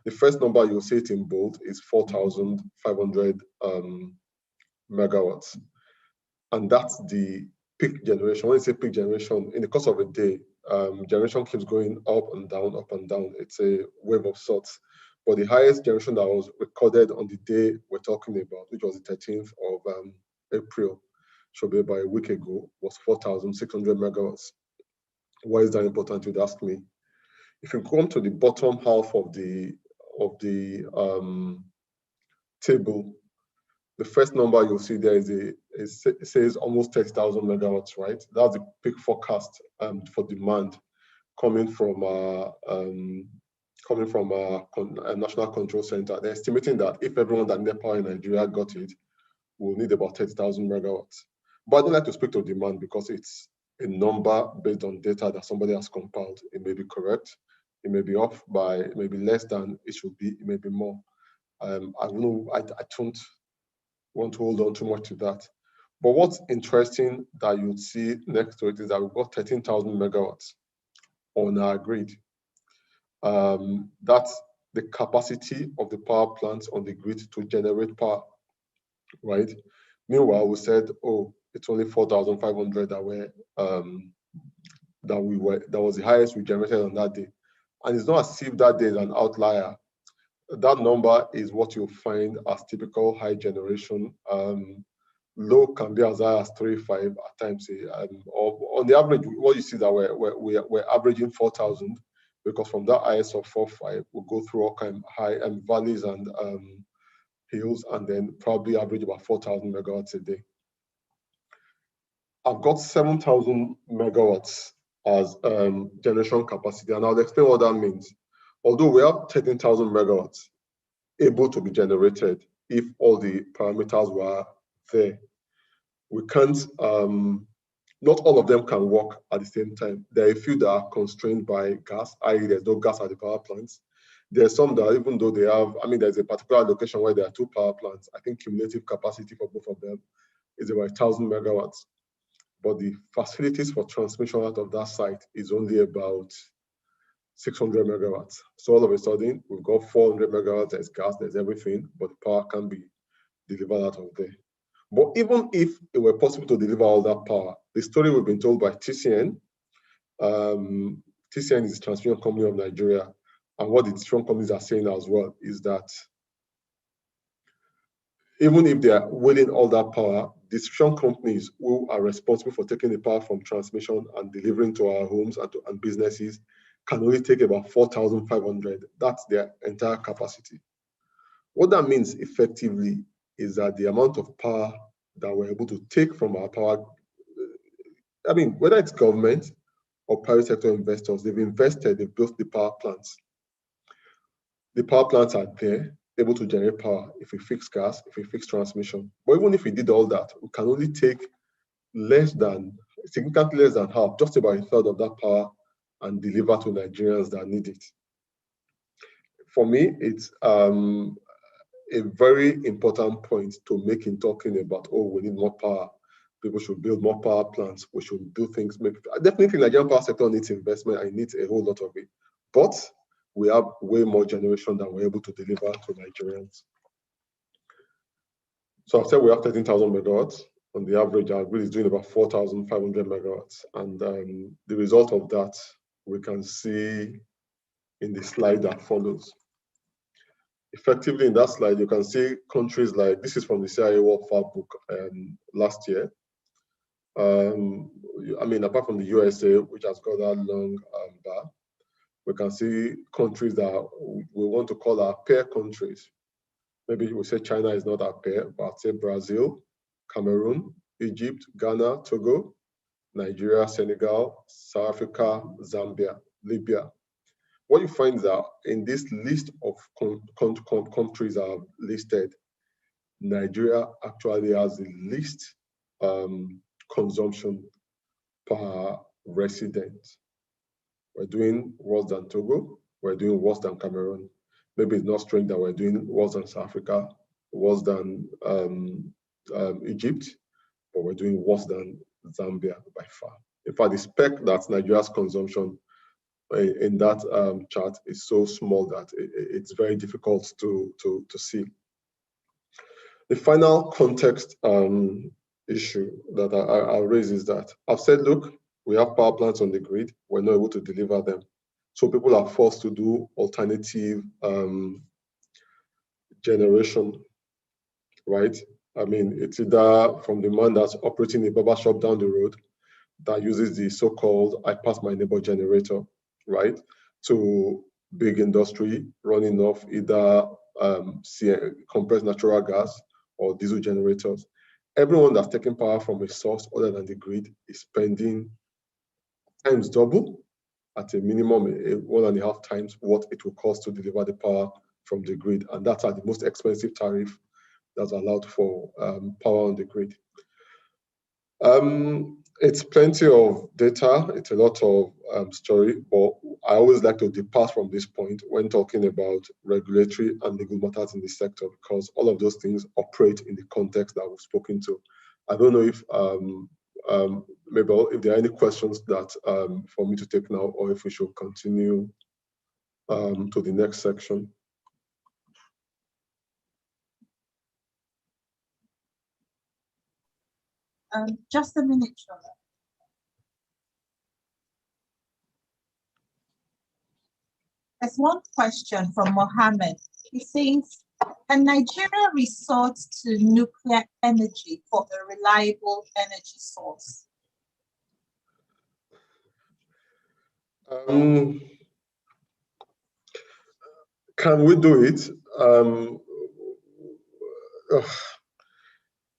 The first number, you'll see it in bold, is 4,500 megawatts. And that's the peak generation. When you say peak generation, in the course of a day, generation keeps going up and down, up and down. It's a wave of sorts. But the highest generation that was recorded on the day we're talking about, which was the 13th of April, should be about a week ago, was 4,600 megawatts. Why is that important, you'd ask me? If you come to the bottom half of the table, the first number you'll see there it says almost 30,000 megawatts, right? That's the peak forecast for demand coming from a national control center. They're estimating that if everyone that needs power in Nigeria got it, we'll need about 30,000 megawatts. But I don't like to speak to demand because it's a number based on data that somebody has compiled. It may be correct, it may be off by, it may be less than it should be, it may be more. I don't want to hold on too much to that. But what's interesting that you'd see next to it is that we've got 13,000 megawatts on our grid. That's the capacity of the power plants on the grid to generate power, right? Meanwhile, we said, oh, it's only 4,500 that was the highest we generated on that day. And it's not as if that day is an outlier. That number is what you'll find as typical high generation. Low can be as high as 3.5 at times. Or on the average, what you see that we're averaging 4,000, because from that highest of 4.5, we'll go through all kind of high valleys and hills, and then probably average about 4,000 megawatts a day. I've got 7,000 megawatts as generation capacity, and I'll explain what that means. Although we have 13,000 megawatts able to be generated if all the parameters were there, we can't, not all of them can work at the same time. There are a few that are constrained by gas, i.e. there's no gas at the power plants. There's some that, even though they have, there's a particular location where there are 2 power plants, I think cumulative capacity for both of them is about 1,000 megawatts. But the facilities for transmission out of that site is only about 600 megawatts. So all of a sudden, we've got 400 megawatts, there's gas, there's everything, but the power can be delivered out of there. But even if it were possible to deliver all that power, the story we've been told by TCN, TCN is the transmission company of Nigeria, and what the distribution companies are saying as well is that even if they are willing all that power, distribution companies who are responsible for taking the power from transmission and delivering to our homes and businesses can only take about 4,500. That's their entire capacity. What that means effectively is that the amount of power that we're able to take from our power, whether it's government or private sector investors, they've invested, they've built the power plants. The power plants are there, able to generate power if we fix gas, if we fix transmission. But even if we did all that, we can only take significantly less than half, just about a third of that power, and deliver to Nigerians that need it. For me, it's a very important point to make in talking about, oh, we need more power. People should build more power plants. We should do things. Definitely, Nigerian power sector needs investment. I need a whole lot of it. But we have way more generation than we're able to deliver to Nigerians. So I've said we have 13,000 megawatts. On the average, our grid is doing about 4,500 megawatts. And the result of that, we can see in the slide that follows. Effectively, in that slide, you can see countries like, this is from the CIA World Factbook last year. Apart from the USA, which has got that long bar, we can see countries that we want to call our peer countries. Maybe we say China is not our peer, but I'd say Brazil, Cameroon, Egypt, Ghana, Togo, Nigeria, Senegal, South Africa, Zambia, Libya. What you find is that in this list of countries I've listed, Nigeria actually has the least consumption per resident. We're doing worse than Togo, we're doing worse than Cameroon. Maybe it's not strange that we're doing worse than South Africa, worse than Egypt, but we're doing worse than Zambia by far. In fact, the spec that's Nigeria's consumption in that chart is so small that it's very difficult to see. The final context issue that I'll raise is that I've said, look, we have power plants on the grid, we're not able to deliver them. So people are forced to do alternative generation, right? I mean, it's either from the man that's operating a barber shop down the road that uses the so-called I pass my neighbor generator, right? To big industry running off either compressed natural gas or diesel generators. Everyone that's taking power from a source other than the grid is spending times double, at a minimum 1.5 times what it will cost to deliver the power from the grid. And that's at the most expensive tariff that's allowed for power on the grid. It's plenty of data, it's a lot of story, but I always like to depart from this point when talking about regulatory and legal matters in the sector, because all of those things operate in the context that we've spoken to. I don't know if maybe if there are any questions that for me to take now, or if we should continue to the next section. Just a minute, Shola. There's one question from Mohammed. He says, can Nigeria resort to nuclear energy for a reliable energy source? Can we do it?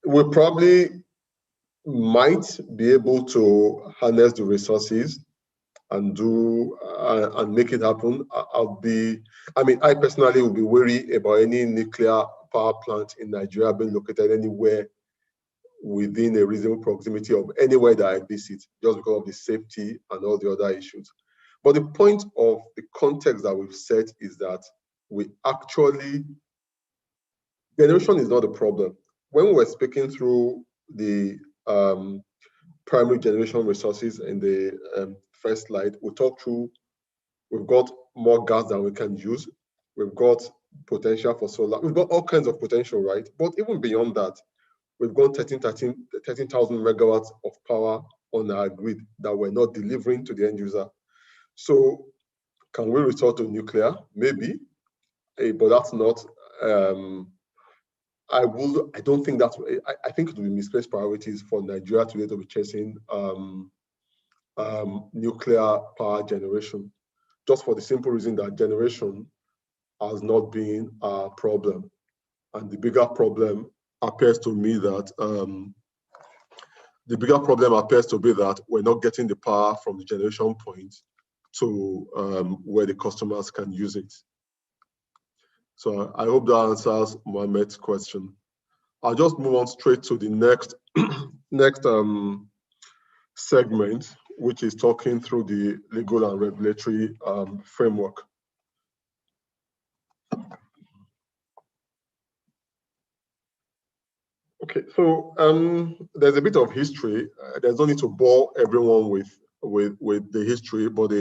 We probably might be able to harness the resources and do and make it happen. I personally will be worried about any nuclear power plant in Nigeria being located anywhere within a reasonable proximity of anywhere that I visit, just because of the safety and all the other issues. But the point of the context that we've set is that we actually, generation is not the problem. When we were speaking through the primary generation resources in the first slide, we talked through, we've got more gas than we can use. We've got potential for solar. We've got all kinds of potential, right? But even beyond that, we've got 13,000 megawatts of power on our grid that we're not delivering to the end user. So can we resort to nuclear? Maybe, but that's not, I don't think that's, I think it will be misplaced priorities for Nigeria today to be chasing nuclear power generation, just for the simple reason that generation has not been a problem. And the bigger problem appears to me that we're not getting the power from the generation point to where the customers can use it. So I hope that answers Mohammed's question. I'll just move on straight to the next segment, which is talking through the legal and regulatory framework. Okay, so there's a bit of history. There's no need to bore everyone with the history, but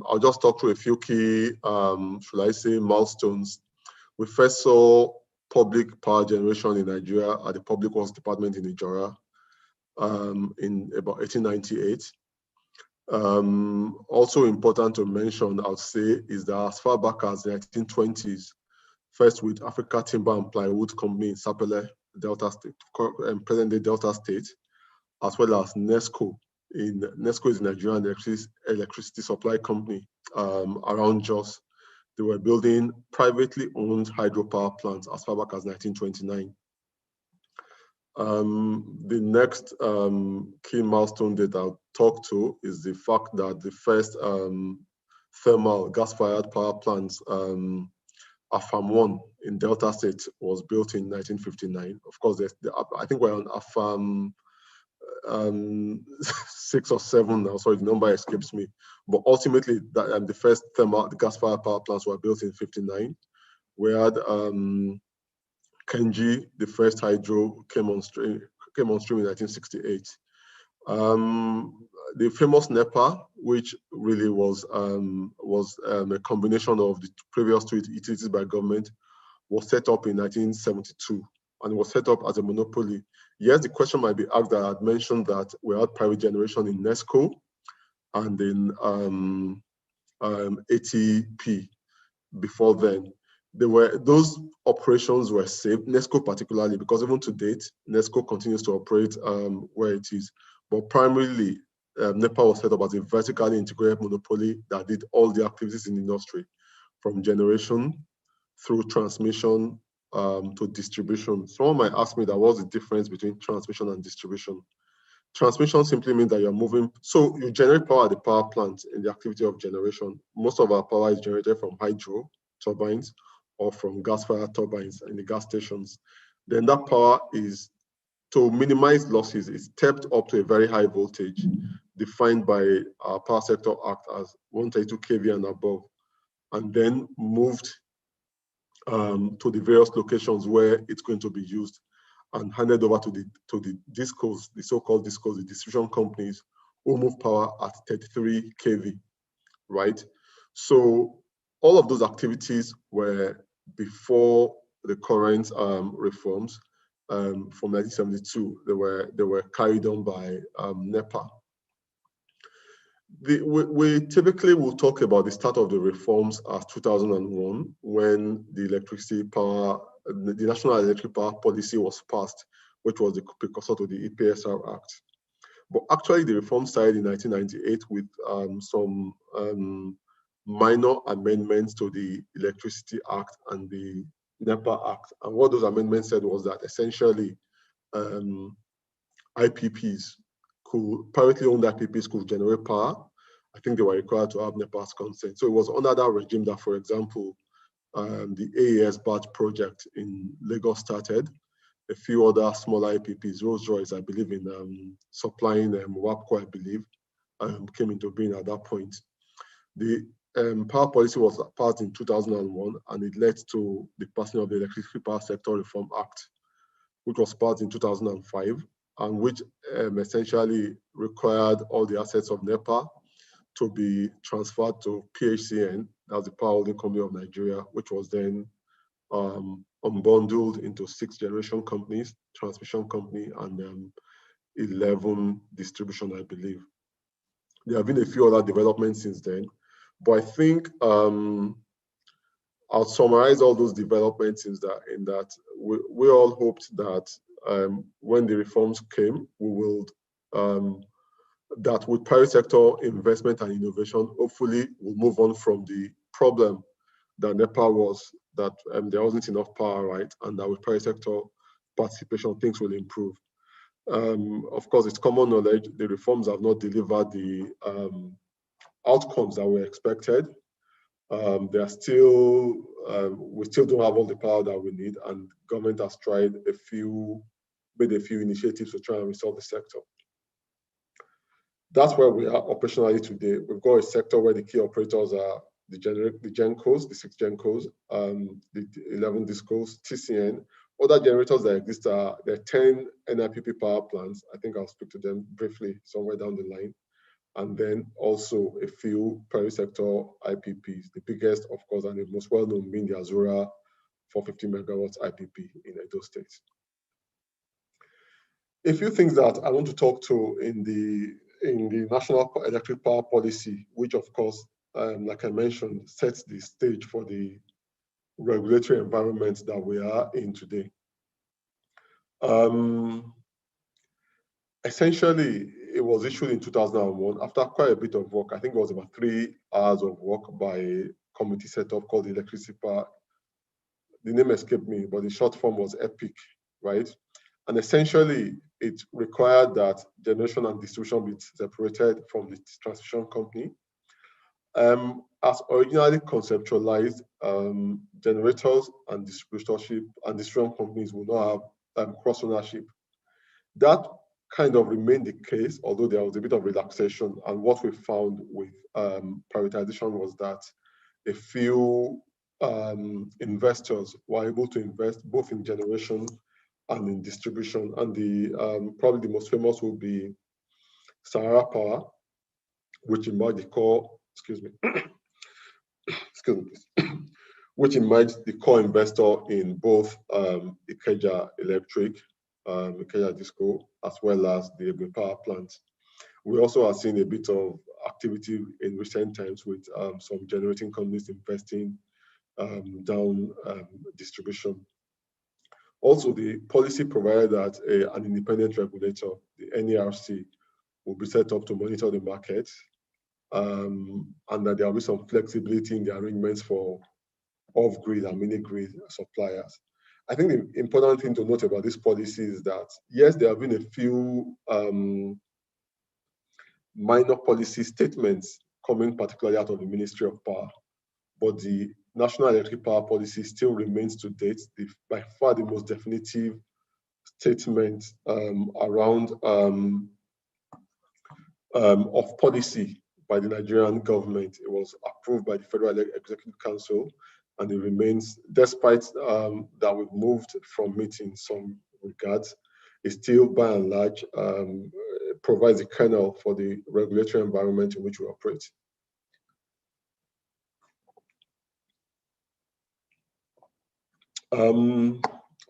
I'll just talk through a few key, should I say, milestones. We first saw public power generation in Nigeria at the Public Works Department in Ijora in about 1898. Also important to mention, I would say, is that as far back as the 1920s, first with Africa Timber and Plywood Company in Sapele, Delta State, present-day Delta State, as well as NESCO. NESCO is the Nigerian Electricity Supply Company around Jos. They were building privately owned hydropower plants as far back as 1929. The next key milestone that I'll talk to is the fact that the first thermal gas-fired power plants, AFAM 1 in Delta State, was built in 1959. Of course, I think we're on AFAM 6 or 7 now, sorry, the number escapes me. But ultimately, the first thermal gas-fired power plants were built in 59. We had Kenji, the first hydro, came on stream in 1968. The famous NEPA, which really was a combination of the previous two utilities by government, was set up in 1972 and was set up as a monopoly. Yes, the question might be asked that I had mentioned that we had private generation in NESCO and in ATP before then. Those operations were saved, NESCO particularly, because even to date, NESCO continues to operate where it is. But primarily, NEPA was set up as a vertically integrated monopoly that did all the activities in the industry, from generation through transmission to distribution. Someone might ask me that what's the difference between transmission and distribution? Transmission simply means that you're moving, so you generate power at the power plant in the activity of generation. Most of our power is generated from hydro turbines or from gas-fired turbines in the gas stations. Then that power is, to minimize losses, is tapped up to a very high voltage, defined by our Power Sector Act as 132 kV and above, and then moved to the various locations where it's going to be used and handed over to the discos, the so-called discos, the distribution companies, who move power at 33 kV, right? So all of those activities were before the current reforms from 1972. They were carried on by NEPA. We typically will talk about the start of the reforms as 2001, when the the National Electric Power Policy was passed, which was the precursor to the EPSR Act. But actually, the reform started in 1998 with some minor amendments to the Electricity Act and the NEPA Act. And what those amendments said was that essentially IPPs privately owned IPPs could generate power. I think they were required to have NEPA's consent. So it was under that regime that, for example, the AES batch project in Lagos started. A few other smaller IPPs, Rolls-Royce, I believe, in supplying WAPCO, I believe, came into being at that point. The power policy was passed in 2001, and it led to the passing of the Electricity Power Sector Reform Act, which was passed in 2005, and which essentially required all the assets of NEPA to be transferred to PHCN, that's the Power Holding Company of Nigeria, which was then unbundled into 6 generation companies, transmission company, and 11 distribution, I believe. There have been a few other developments since then, but I think I'll summarize all those developments in that we all hoped that when the reforms came, we will that with private sector investment and innovation, hopefully we'll move on from the problem that NEPA was, that there wasn't enough power, right? And that with private sector participation, things will improve. Of course, it's common knowledge, the reforms have not delivered the outcomes that were expected. They are still, we still don't have all the power that we need, and government has tried made a few initiatives to try and restore the sector. That's where we are operationally today. We've got a sector where the key operators are the GenCos, the 6 GenCos, the 11 DISCOs, TCN. Other generators that exist there are 10 NIPP power plants. I think I'll speak to them briefly somewhere down the line. And then also a few private sector IPPs. The biggest, of course, and the most well-known being the Azura 450 megawatts IPP in Edo State. A few things that I want to talk to in the National Electric Power Policy, which of course, like I mentioned, sets the stage for the regulatory environment that we are in today. Essentially, it was issued in 2001 after quite a bit of work. I think it was about 3 hours of work by a committee set up called the Electricity Power. The name escaped me, but the short form was EPIC, right? And essentially, it required that generation and distribution be separated from the transmission company. As originally conceptualized, generators and distribution companies will not have cross ownership. That kind of remained the case, although there was a bit of relaxation. And what we found with privatization was that a few investors were able to invest both in generation and in distribution. And probably the most famous will be Sahara Power, which emerged the core, excuse me, excuse me, please, which emerged the core investor in both Ikeja Electric, Ikeja Disco, as well as the Ebony Power Plant. We also are seeing a bit of activity in recent times with some generating companies investing down distribution. Also, the policy provided that an independent regulator, the NERC, will be set up to monitor the market, and that there will be some flexibility in the arrangements for off-grid and mini-grid suppliers. I think the important thing to note about this policy is that, yes, there have been a few minor policy statements coming particularly out of the Ministry of Power, but the National Electric Power Policy still remains to date by far the most definitive statement around of policy by the Nigerian government. It was approved by the Federal Executive Council, and it remains, despite that we've moved from it in some regards, it still by and large provides a kernel for the regulatory environment in which we operate.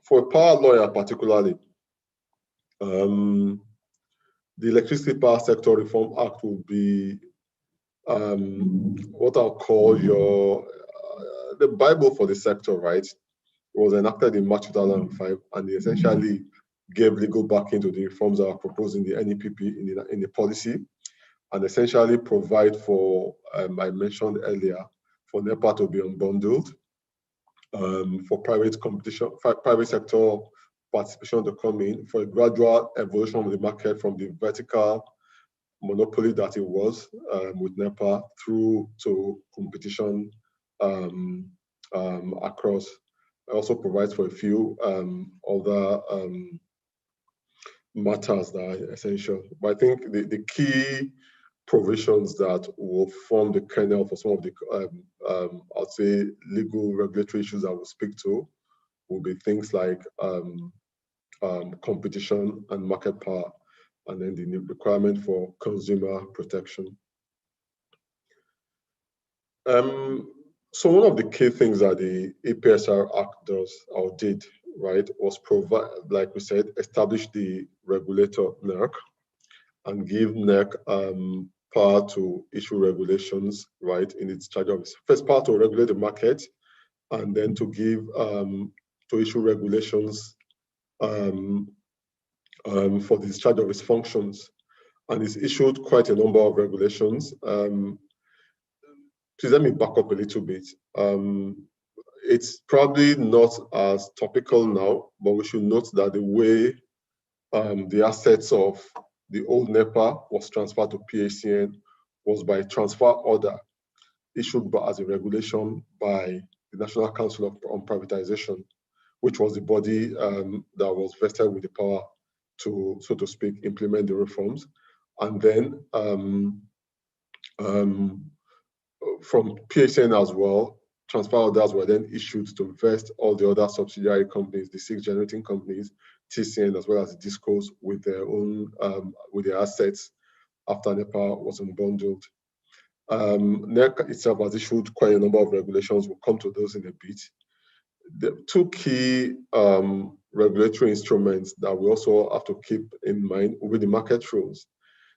For a power lawyer particularly, the Electricity Power Sector Reform Act will be what I'll call the Bible for the sector, right? It was enacted in March 2005, and it essentially gave legal backing to the reforms that are proposed in the NEPP, in the policy, and essentially provide for, I mentioned earlier, for NEPA to be unbundled, for private competition, private sector participation to come in, for a gradual evolution of the market from the vertical monopoly that it was with NEPA through to competition across. It also provides for a few other matters that are essential. But I think the key provisions that will form the kernel for some of the, I'd say, legal regulatory issues I will speak to will be things like competition and market power, and then the requirement for consumer protection. So one of the key things that the EPSR Act does, or did, right, was provide, like we said, establish the regulator NERC and give NERC power to issue regulations, right, in its charge of its first power to regulate the market, and then to give to issue regulations for the discharge of its functions. And it's issued quite a number of regulations. Please let me back up a little bit. It's probably not as topical now, but we should note that the way the assets of the old NEPA was transferred to PACN was by transfer order issued as a regulation by the National Council on Privatization, which was the body that was vested with the power to, so to speak, implement the reforms. And then from PACN as well, transfer orders were then issued to vest all the other subsidiary companies, the 6 generating companies, TCN, as well as the DISCOs, with their own, with their assets after NEPA was unbundled. NERC itself has issued quite a number of regulations. We'll come to those in a bit. The 2 key regulatory instruments that we also have to keep in mind will be the market rules.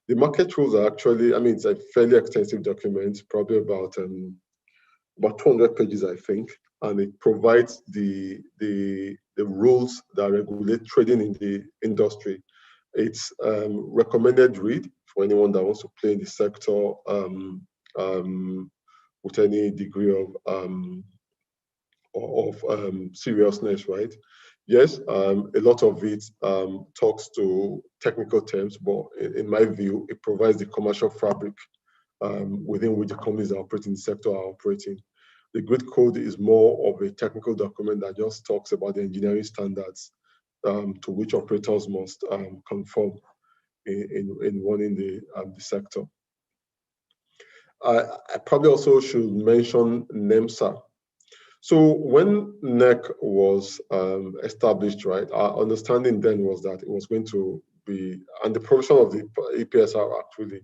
The market rules are actually, I mean, it's a fairly extensive document, probably about 200 pages, I think, and it provides the rules that regulate trading in the industry. It's recommended read for anyone that wants to play in the sector with any degree of seriousness, right? Yes, a lot of it talks to technical terms, but in my view, it provides the commercial fabric within which the companies that operate in the sector are operating. The grid code is more of a technical document that just talks about the engineering standards to which operators must conform in running the sector. I probably also should mention NEMSA. So when NERC was established, right, our understanding then was that it was going to be, and the provision of the EPSR actually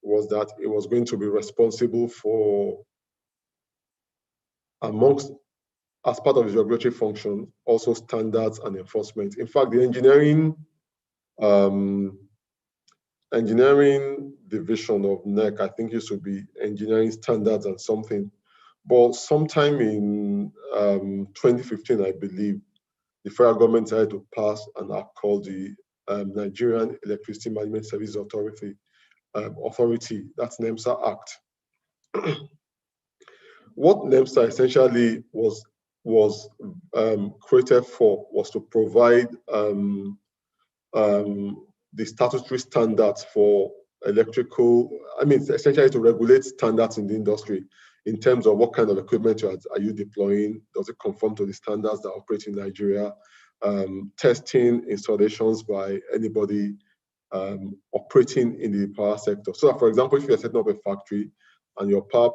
was that it was going to be responsible for, amongst, as part of its regulatory function, also standards and enforcement. In fact, the engineering division of NEC, I think, used to be engineering standards and something. But sometime in 2015, I believe, the federal government decided to pass an act called the Nigerian Electricity Management Service Authority, that's NEMSA Act. What NEMSA essentially was created for was to provide the statutory standards for electrical, essentially to regulate standards in the industry in terms of what kind of equipment are you deploying, does it conform to the standards that operate in Nigeria, testing installations by anybody operating in the power sector. So that, for example, if you're setting up a factory and your power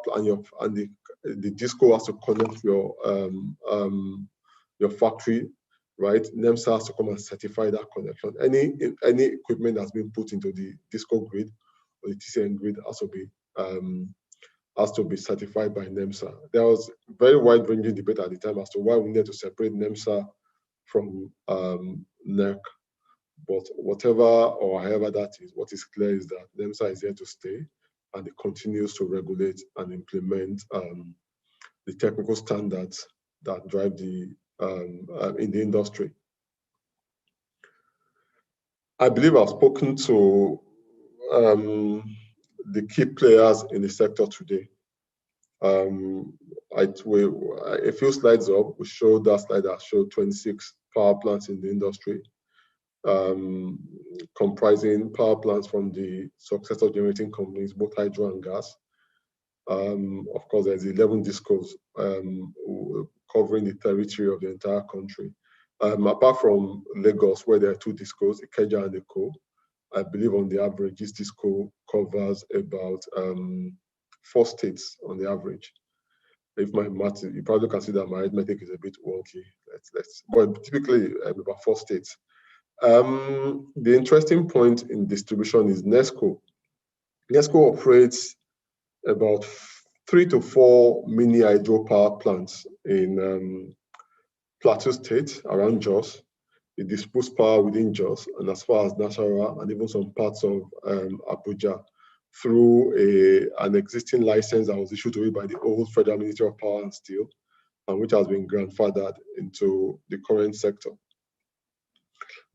and the disco has to connect your factory, right? NEMSA has to come and certify that connection. Any equipment that's been put into the disco grid or the TCN grid has to be certified by NEMSA. There was very wide-ranging debate at the time as to why we need to separate NEMSA from NEC. But whatever or however that is, what is clear is that NEMSA is here to stay, and it continues to regulate and implement the technical standards that drive the in the industry. I believe I've spoken to the key players in the sector today. A few slides up, we showed that slide that showed 26 power plants in the industry, comprising power plants from the successor generating companies, both hydro and gas. Of course, there's 11 discos covering the territory of the entire country. Apart from Lagos, where there are 2 discos, Ikeja and Eko, I believe on the average, this disco covers about 4 states on the average. If my math, you probably can see that my arithmetic is a bit wonky. But typically about 4 states. The interesting point in distribution is NESCO. NESCO operates about 3 to 4 mini hydropower plants in Plateau State around Jos. It distributes power within Jos and as far as Nasarawa and even some parts of Abuja through an existing license that was issued to it by the old Federal Ministry of Power and Steel, and which has been grandfathered into the current sector.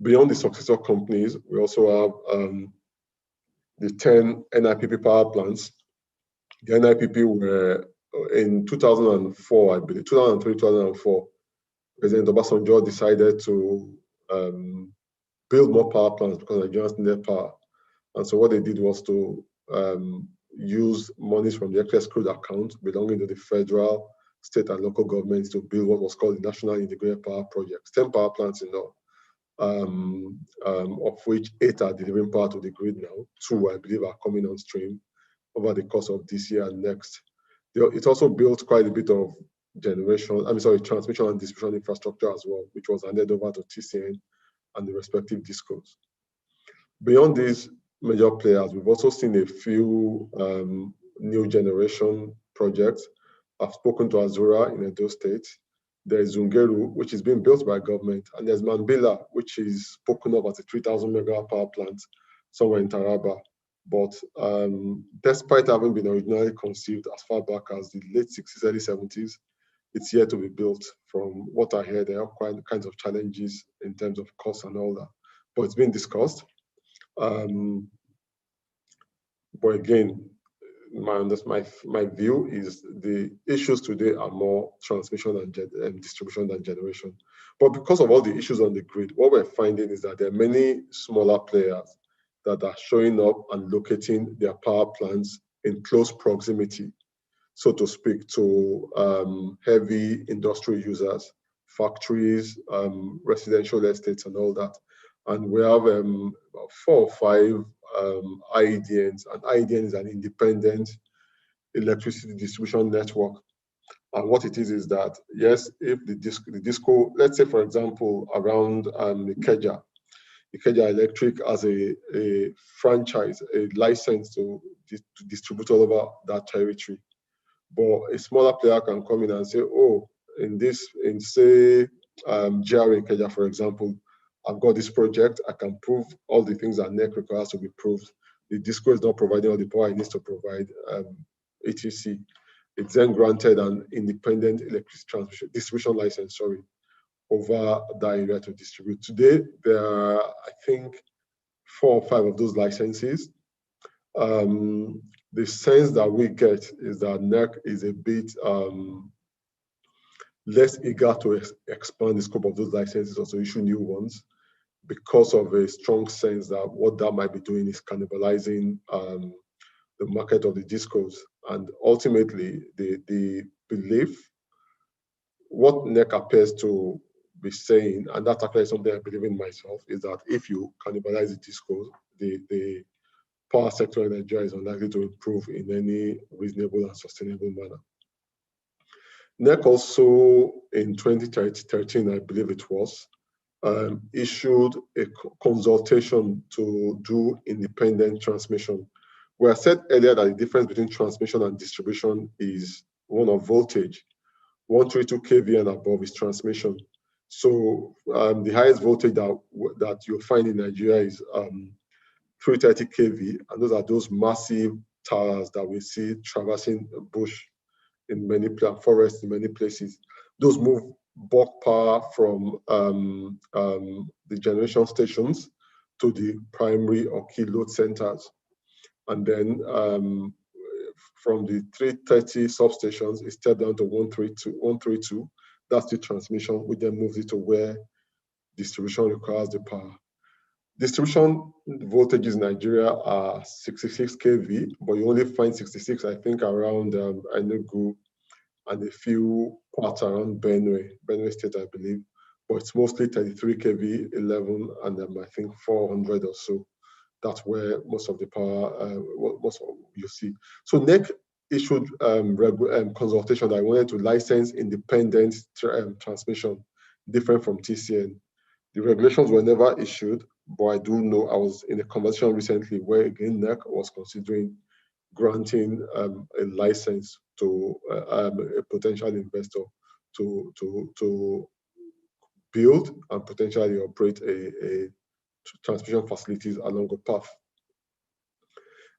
Beyond the successor companies, we also have the 10 NIPP power plants. The NIPP were in 2004, I believe, 2003, 2004, President Obasanjo decided to build more power plants because Nigerians needed power. And so what they did was to use monies from the excess crude account belonging to the federal, state, and local governments to build what was called the National Integrated Power Project. 10 power plants in all, of which 8 are delivering power to the grid now. 2, I believe, are coming on stream over the course of this year and next. It also built quite a bit of transmission and distribution infrastructure as well, which was handed over to TCN and the respective discos. Beyond these major players, we've also seen a few new generation projects. I've spoken to Azura in Edo State. There's Zungeru, which is being built by government, and there's Mambila, which is spoken of as a 3,000 megawatt power plant somewhere in Taraba. But despite having been originally conceived as far back as the late 60s, early 70s, it's yet to be built. From what I hear, there are quite kinds of challenges in terms of cost and all that, but it's been discussed. But again, my view is the issues today are more transmission and distribution than generation. But because of all the issues on the grid, what we're finding is that there are many smaller players that are showing up and locating their power plants in close proximity, so to speak, to heavy industrial users, factories, residential estates, and all that. And we have about 4 or 5 IEDNs, and IEDN is an independent electricity distribution network. And what it is that, yes, if the disco, let's say, for example, around Ikeja, Ikeja Electric as a franchise, a license to distribute all over that territory. But a smaller player can come in and say, oh, in say GRA Ikeja, for example, I've got this project, I can prove all the things that NEC requires to be proved. The DISCO is not providing all the power it needs to provide, etc. It's then granted an independent electricity distribution license, over that area to distribute. Today, there are, I think, 4 or 5 of those licenses. The sense that we get is that NEC is a bit less eager to expand the scope of those licenses or to issue new ones, because of a strong sense that what that might be doing is cannibalizing the market of the discos. And ultimately, the belief, what NEC appears to be saying, and that's actually something I believe in myself, is that if you cannibalize the discos, the power sector in Nigeria is unlikely to improve in any reasonable and sustainable manner. NEC also, in 2013, I believe it was, issued a consultation to do independent transmission. Where I said earlier that the difference between transmission and distribution is one of voltage. 132 kV and above is transmission. So the highest voltage that you'll find in Nigeria is 330 kV, and those are those massive towers that we see traversing bush in many forests in many places. Those move bulk power from the generation stations to the primary or key load centers. And then from the 330 substations, it stepped down to 132. That's the transmission, which then moves it to where distribution requires the power. Distribution voltages in Nigeria are 66 kV, but you only find 66, I think, around Enugu and a few parts around Benue State, I believe. But it's mostly 33 kV, 11, and I think 400 or so. That's where most of the power, most of you see. So NEC issued consultation that I wanted to license independent transmission, different from TCN. The regulations were never issued, but I do know I was in a conversation recently where again NEC was considering granting a license to a potential investor to build and potentially operate a transmission facilities along a path.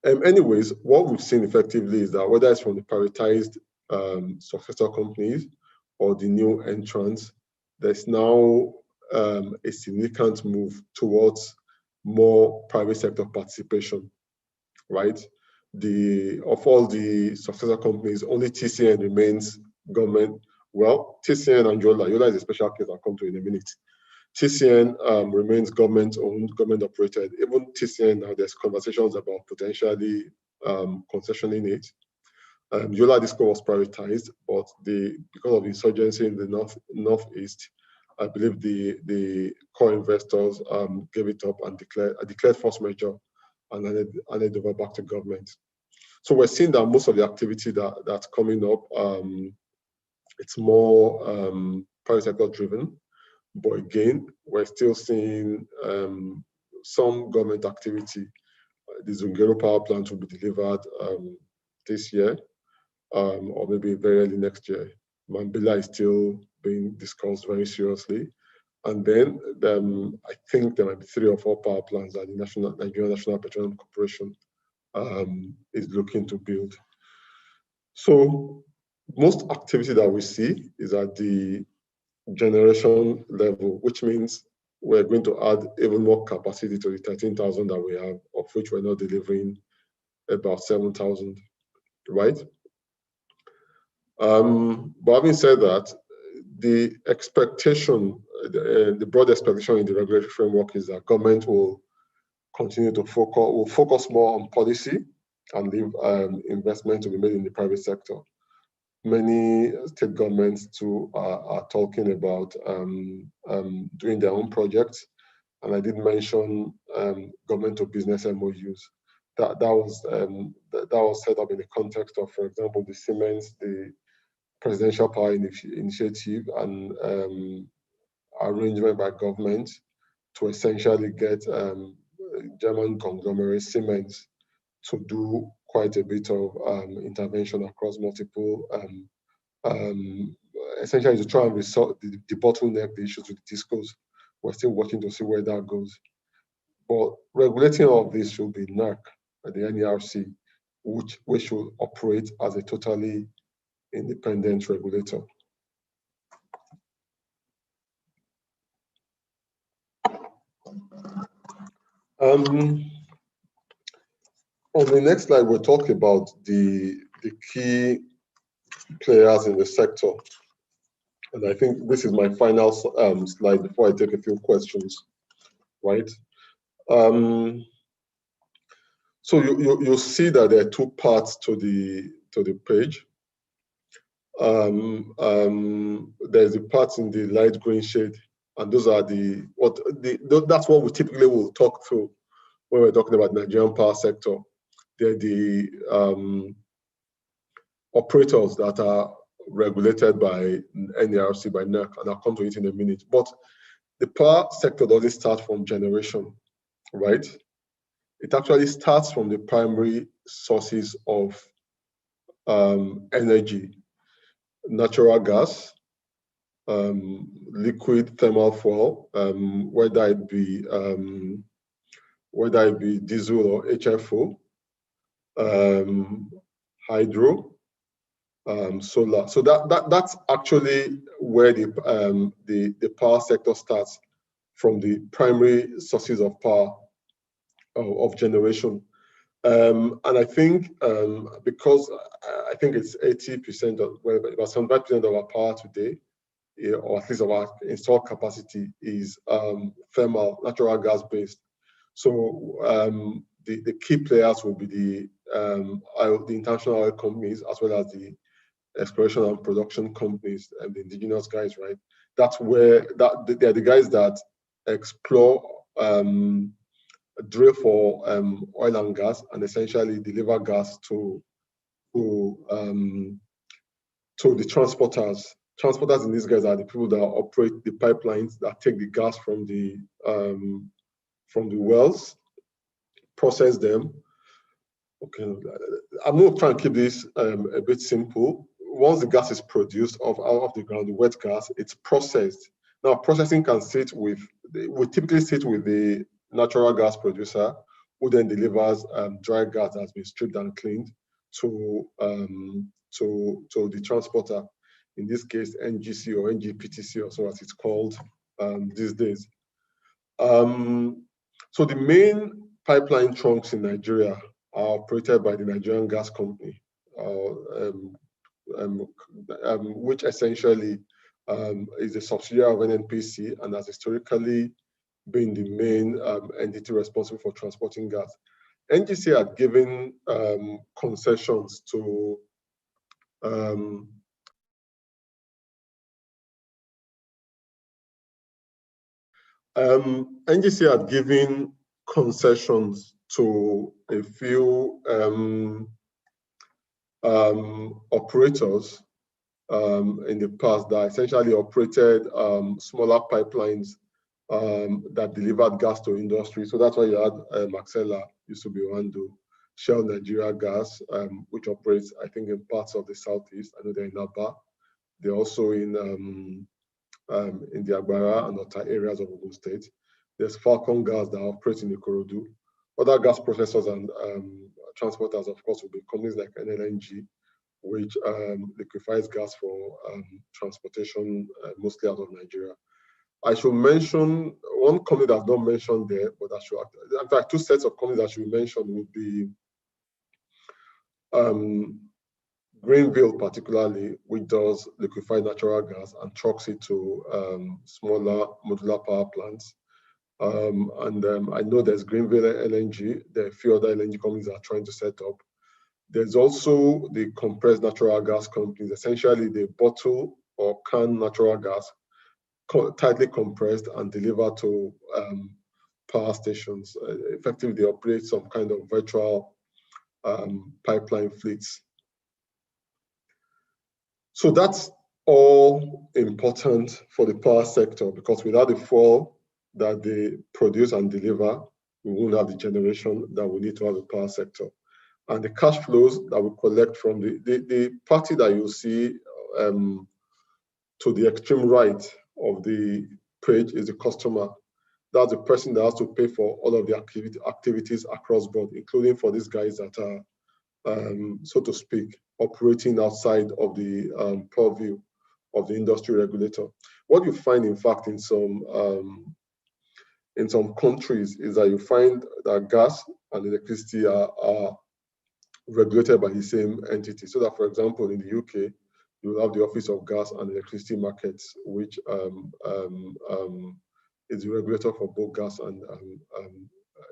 Anyways, what we've seen effectively is that whether it's from the privatized successor companies or the new entrants, there's now a significant move towards more private sector participation, right? Of all the successor companies, only TCN remains government. Well, TCN and Yola is a special case I'll come to in a minute. TCN remains government-owned, government-operated. Even TCN now, there's conversations about potentially concessioning it. Yola Disco was privatized, but because of the insurgency in the northeast, I believe the core investors gave it up and declared force majeure and handed over back to government. So we're seeing that most of the activity that's coming up, it's more private sector driven. But again, we're still seeing some government activity. The Zungeru power plant will be delivered this year, or maybe very early next year. Mambila is still being discussed very seriously. And then I think there might be 3 or 4 power plants that the Nigerian National Petroleum Corporation is looking to build. So most activity that we see is at the generation level, which means we're going to add even more capacity to the 13,000 that we have, of which we're not delivering about 7,000, right? But having said that, the expectation, the broad expectation in the regulatory framework is that government will continue to focus more on policy and leave investment to be made in the private sector. Many state governments too are talking about doing their own projects, and I did mention government to business MOUs. That was set up in the context of, for example, the Siemens, the Presidential Power Initiative, and arrangement by government to essentially get German conglomerate Siemens to do quite a bit of intervention across multiple, essentially to try and resolve the bottleneck, the issues with the discos. We're still watching to see where that goes. But regulating all of this should be NERC, the NERC, which should operate as a totally independent regulator. On the next slide, we'll talk about the key players in the sector. And I think this is my final slide before I take a few questions, right? So you'll see that there are two parts to the page. There's the parts in the light green shade, and those are that's what we typically will talk through when we're talking about Nigerian power sector. They're the operators that are regulated by NERC, by NERC, and I'll come to it in a minute. But the power sector doesn't start from generation, right? It actually starts from the primary sources of energy: natural gas, liquid thermal fuel, whether it be diesel or HFO, hydro, solar. So that's actually where the power sector starts, from the primary sources of power of generation. And I think because I think it's 80% of, well, about 75% of our power today, or at least of our installed capacity, is thermal, natural gas based. So the key players will be the international oil companies, as well as the exploration and production companies and the indigenous guys, right? That's where they're the guys that explore, drill for oil and gas, and essentially deliver gas to the transporters. Transporters in these guys are the people that operate the pipelines that take the gas from the wells, process them. Okay, I'm going to try and keep this a bit simple. Once the gas is produced out of the ground, the wet gas, it's processed. Now, processing can we typically sit with the natural gas producer, who then delivers dry gas that has been stripped and cleaned to the transporter. In this case, NGC or NGPTC, or so as it's called these days. So the main pipeline trunks in Nigeria are operated by the Nigerian Gas Company, which essentially is a subsidiary of NNPC and has historically been the main entity responsible for transporting gas. NGC had given concessions to NGC had given concessions to a few operators in the past that essentially operated smaller pipelines that delivered gas to industry. So that's why you had Maxella, used to be Wando, Shell Nigeria Gas, which operates, I think, in parts of the southeast. I know they're in Aba. They're also in the Agbara and other areas of Ogun State. There's Falcon Gas that operates in Ikorodu. Other gas processors and transporters, of course, will be companies like NLNG, which liquefies gas for transportation, mostly out of Nigeria. I should mention one company that's not mentioned there, but I should, in fact, two sets of companies that should be mentioned would be Greenville, particularly, which does liquefied natural gas and trucks it to smaller modular power plants. I know there's Greenville LNG. There are a few other LNG companies that are trying to set up. There's also the compressed natural gas companies. Essentially, they bottle or can natural gas, tightly compressed, and deliver to power stations. Effectively, they operate some kind of virtual pipeline fleets. So that's all important for the power sector, because without the fuel, that they produce and deliver, we won't have the generation that we need to have a power sector. And the cash flows that we collect from the party that you see to the extreme right of the page is the customer. That's the person that has to pay for all of the activities across board, including for these guys that are, so to speak, operating outside of the purview of the industry regulator. What you find, in fact, in some countries is that you find that gas and electricity are regulated by the same entity. So that, for example, in the UK, you will have the Office of Gas and Electricity Markets, which is the regulator for both gas and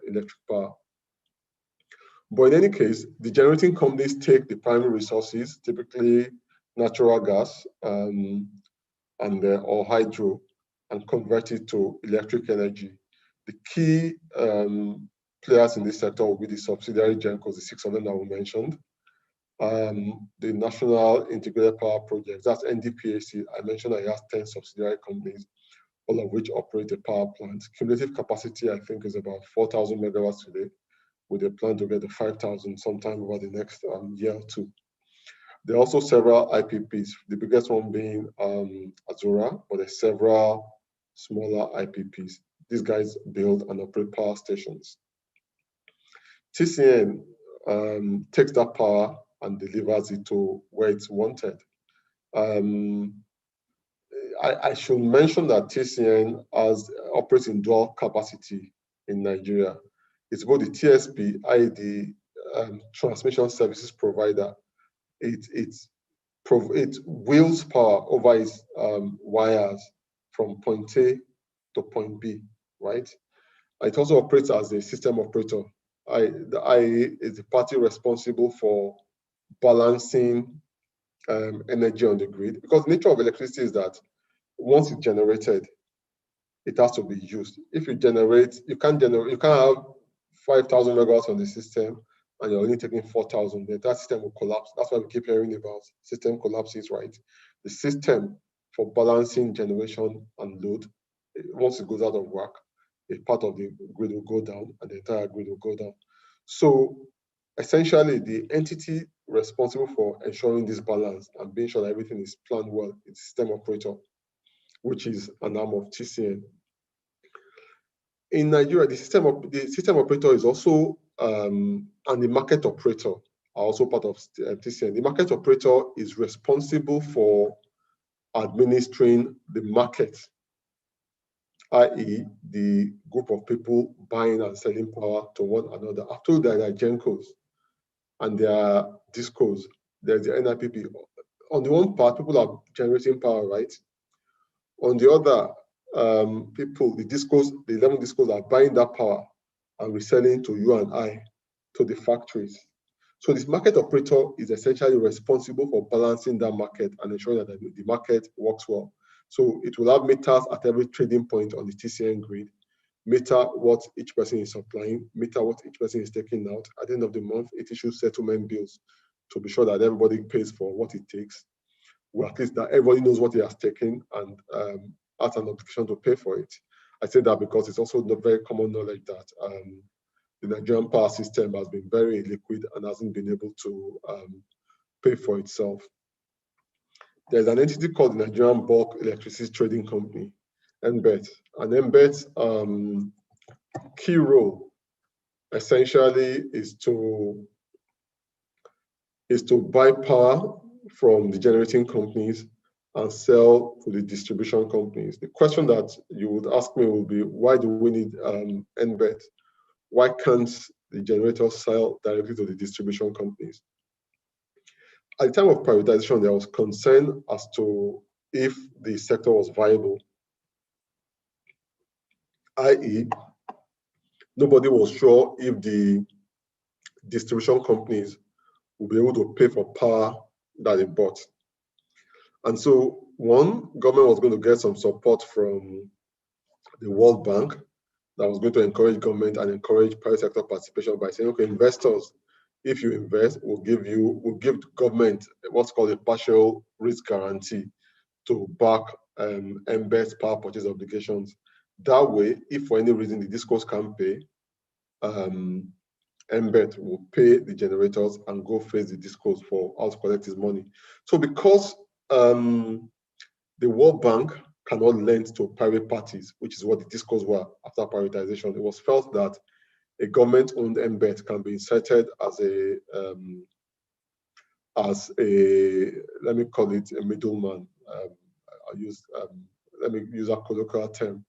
electric power. But in any case, the generating companies take the primary resources, typically natural gas or hydro, and convert it to electric energy. The key players in this sector will be the subsidiary GenCos, the 6 of them that we mentioned. The National Integrated Power Project, that's NDPAC. I mentioned that it has 10 subsidiary companies, all of which operate a power plant. Cumulative capacity, I think, is about 4,000 megawatts today, with a plan to get to 5,000 sometime over the next year or two. There are also several IPPs, the biggest one being Azura, but there's several smaller IPPs. These guys build and operate power stations. TCN takes that power and delivers it to where it's wanted. I should mention that TCN operates in dual capacity in Nigeria. It's both the TSP, i.e. the transmission services provider. It wheels power over its wires from point A to point B, right? It also operates as a system operator. The IE is the party responsible for balancing energy on the grid, because the nature of electricity is that once it's generated, it has to be used. If you generate, you can't have 5,000 megawatts on the system and you're only taking 4,000, then that system will collapse. That's why we keep hearing about system collapses, right? The system for balancing generation and load, once it goes out of whack, a part of the grid will go down and the entire grid will go down. So essentially, the entity responsible for ensuring this balance and being sure that everything is planned well is system operator, which is an arm of TCN. In Nigeria, the system operator is also, and the market operator are also part of TCN. The market operator is responsible for administering the market, i.e. the group of people buying and selling power to one another. I've told you there are GenCos and there are DISCOs. There's the NIPP. On the one part, people are generating power, right? On the other, people, the 11 DISCOs are buying that power and reselling to you and I, to the factories. So this market operator is essentially responsible for balancing that market and ensuring that the market works well. So it will have meters at every trading point on the TCN grid, meter what each person is supplying, meter what each person is taking out. At the end of the month, it issues settlement bills to be sure that everybody pays for what it takes, or at least that everybody knows what he has taken and has an obligation to pay for it. I say that because it's also the very common knowledge that the Nigerian power system has been very illiquid and hasn't been able to pay for itself. There's an entity called the Nigerian Bulk Electricity Trading Company, NBET. And NBET's key role essentially is to buy power from the generating companies and sell to the distribution companies. The question that you would ask me will be, why do we need NBET? Why can't the generators sell directly to the distribution companies? At the time of privatization, there was concern as to if the sector was viable, i.e., nobody was sure if the distribution companies would be able to pay for power that they bought. And so, one, government was going to get some support from the World Bank that was going to encourage government and encourage private sector participation by saying, okay, investors, if you invest, we'll give government what's called a partial risk guarantee to back NBET's power purchase obligations. That way, if for any reason the discos can't pay, MBET will pay the generators and go face the discos for how to collect his money. So because the World Bank cannot lend to private parties, which is what the discos were after privatization, it was felt that a government-owned MBET can be inserted as a let me call it a middleman. Let me use a colloquial term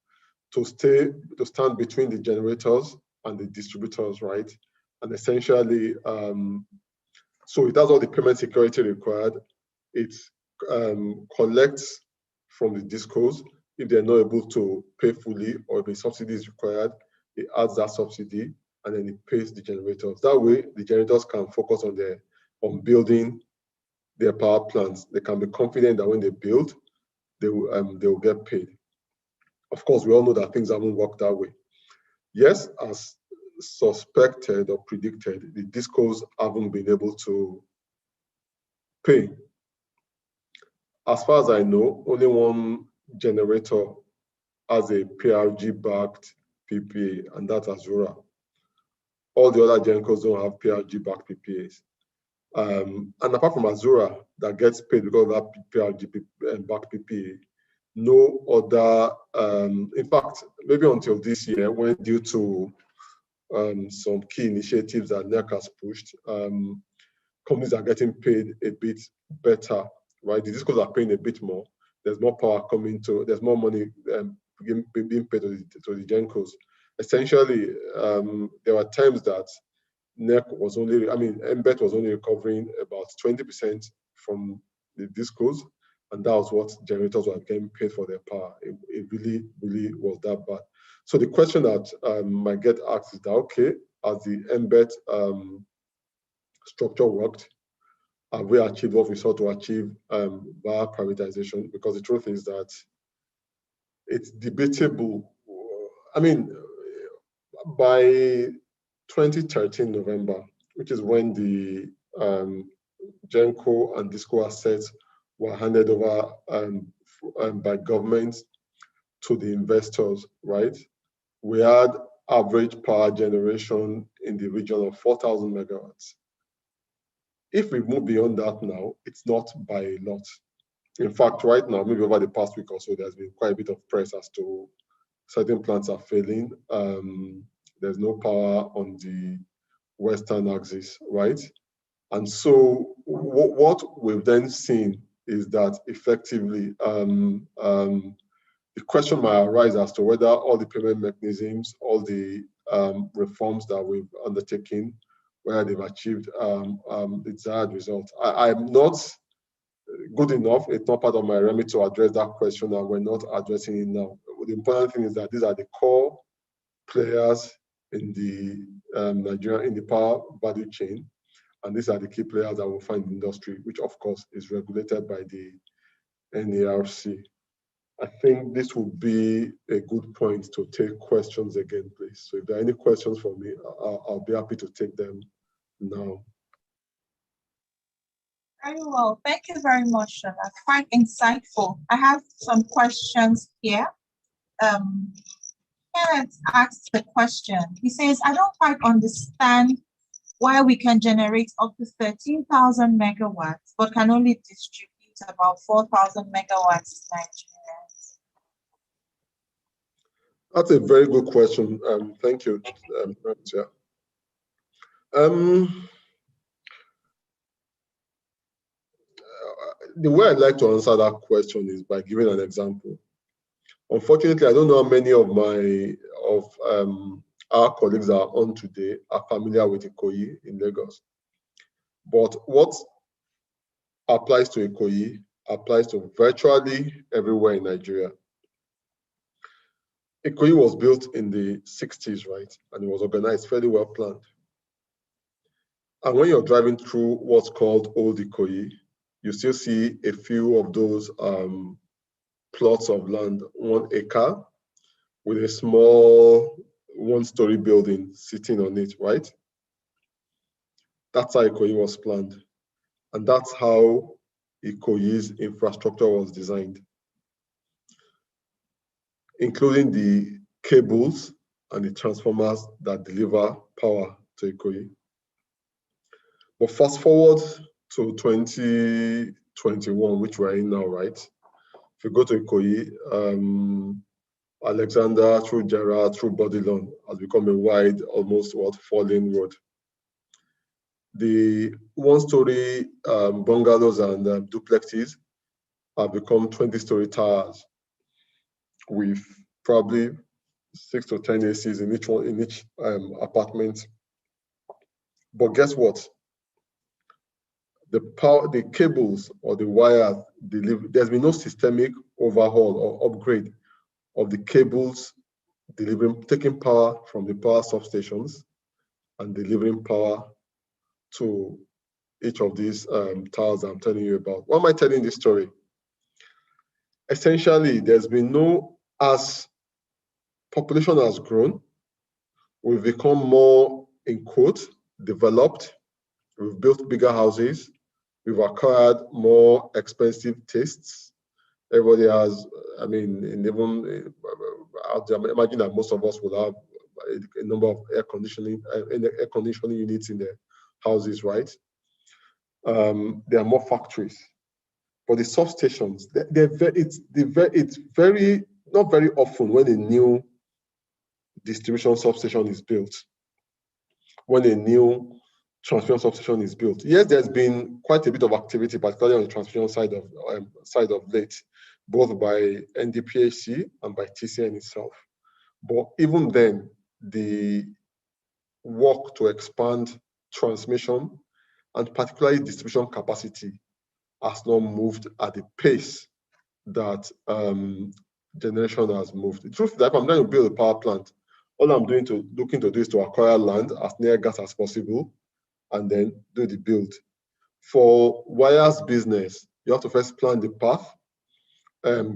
to stand between the generators and the distributors, right? And essentially, so it does all the payment security required. It collects from the discos. If they're not able to pay fully or if a subsidy is required, it adds that subsidy and then it pays the generators. That way, the generators can focus on building their power plants. They can be confident that when they build, they will get paid. Of course, we all know that things haven't worked that way. Yes, as suspected or predicted, the discos haven't been able to pay. As far as I know, only one generator has a PRG-backed PPA, and that's Azura. All the other gencos don't have PRG-backed PPAs. And apart from Azura, that gets paid because of that PRG-backed PPA, no other, in fact, maybe until this year, when due to some key initiatives that NERC has pushed, companies are getting paid a bit better, right? The discos are paying a bit more. There's more power coming to, there's more money being paid to the gencos. Essentially, there were times that NERC was only, MBET was only recovering about 20% from the discos, and that was what generators were getting paid for their power. It really, really was that bad. So the question that might get asked is that, okay, as the MBET structure worked, have we achieved what we sought to achieve via privatization? Because the truth is that it's debatable. By 2013 November, which is when the Genco and Disco assets were handed over by government to the investors, right? We had average power generation in the region of 4,000 megawatts. If we move beyond that now, it's not by a lot. In fact, right now, maybe over the past week or so, there's been quite a bit of press as to certain plants are failing. There's no power on the western axis, right? And so what we've then seen is that effectively the question might arise as to whether all the payment mechanisms, all the reforms that we've undertaken, whether they've achieved the desired result. I'm not good enough. It's not part of my remit to address that question, and we're not addressing it now. The important thing is that these are the core players in the Nigeria, in the power value chain, and these are the key players that will find in the industry, which of course is regulated by the NERC. I think this would be a good point to take questions again, please. So if there are any questions for me, I'll be happy to take them now. Very well. Thank you very much, Shola. Quite insightful. I have some questions here. Kenneth asked the question. He says, I don't quite understand why we can generate up to 13,000 megawatts, but can only distribute about 4,000 megawatts to Nigerians. That's a very good question. Thank you. The way I'd like to answer that question is by giving an example. Unfortunately, I don't know how many of our colleagues that are on today are familiar with Ikoyi in Lagos. But what applies to Ikoyi applies to virtually everywhere in Nigeria. Ikoyi was built in the 60s, right? And it was organized, fairly well planned. And when you're driving through what's called Old Ikoyi, you still see a few of those plots of land, 1 acre, with a small one-story building sitting on it, right? That's how Ikoyi was planned. And that's how Ikoyi's infrastructure was designed. including the cables and the transformers that deliver power to Ikoyi. But fast forward to 2021, which we're in now, right? If you go to Ikoyi, Alexander through Gerard through Bodilon has become a wide, almost four-lane road. The one-story bungalows and duplexes have become 20-story towers with probably 6 to 10 ACs in each apartment. But guess what? The cables or the wires there's been no systemic overhaul or upgrade of the cables taking power from the power substations and delivering power to each of these towers I'm telling you about. Why am I telling this story? Essentially, there's been as population has grown, we've become more, in quote, developed, we've built bigger houses, we've acquired more expensive tastes. Everybody has, I mean, imagine that most of us will have a number of air conditioning units in their houses, right? There are more factories. But the substations, it's very, not very often when a new distribution substation is built, when a new transmission substation is built. Yes, there's been quite a bit of activity, particularly on the transmission side of late, both by NDPHC and by TCN itself. But even then, the work to expand transmission and particularly distribution capacity has not moved at the pace that generation has moved. The truth is that if I'm going to build a power plant, all I'm looking to do is to acquire land as near gas as possible and then do the build. For wires business, you have to first plan the path,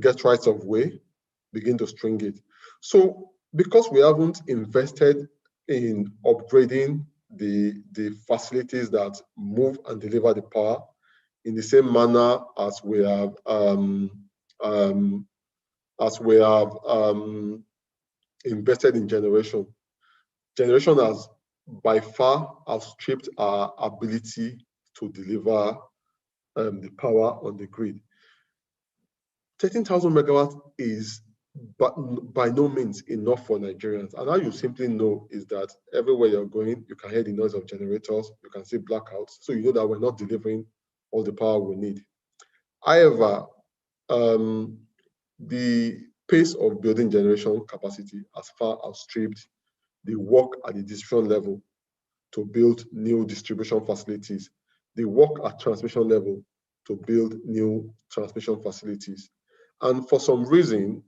get rights of way, begin to string it. So because we haven't invested in upgrading the facilities that move and deliver the power in the same manner as we have invested in generation. Generation has by far outstripped our ability to deliver the power on the grid. 13,000 megawatts is by no means enough for Nigerians. And how you simply know is that everywhere you're going, you can hear the noise of generators, you can see blackouts, so you know that we're not delivering all the power we need. However, the pace of building generation capacity has far outstripped the work at the distribution level to build new distribution facilities, the work at transmission level to build new transmission facilities. And for some reason,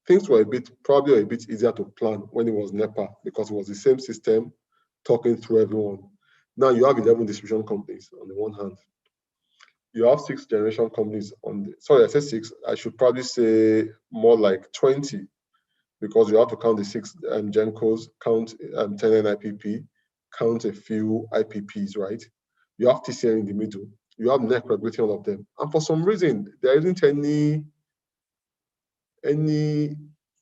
things were probably a bit easier to plan when it was NEPA because it was the same system talking through everyone. Now you have 11 distribution companies on the one hand. You have 6 generation companies sorry, I said 6, I should probably say more like 20 because you have to count the 6 GENCOs, count 10 NIPP, count a few IPPs, right? You have TCN in the middle. You have NEC regulating all of them. And for some reason, there isn't any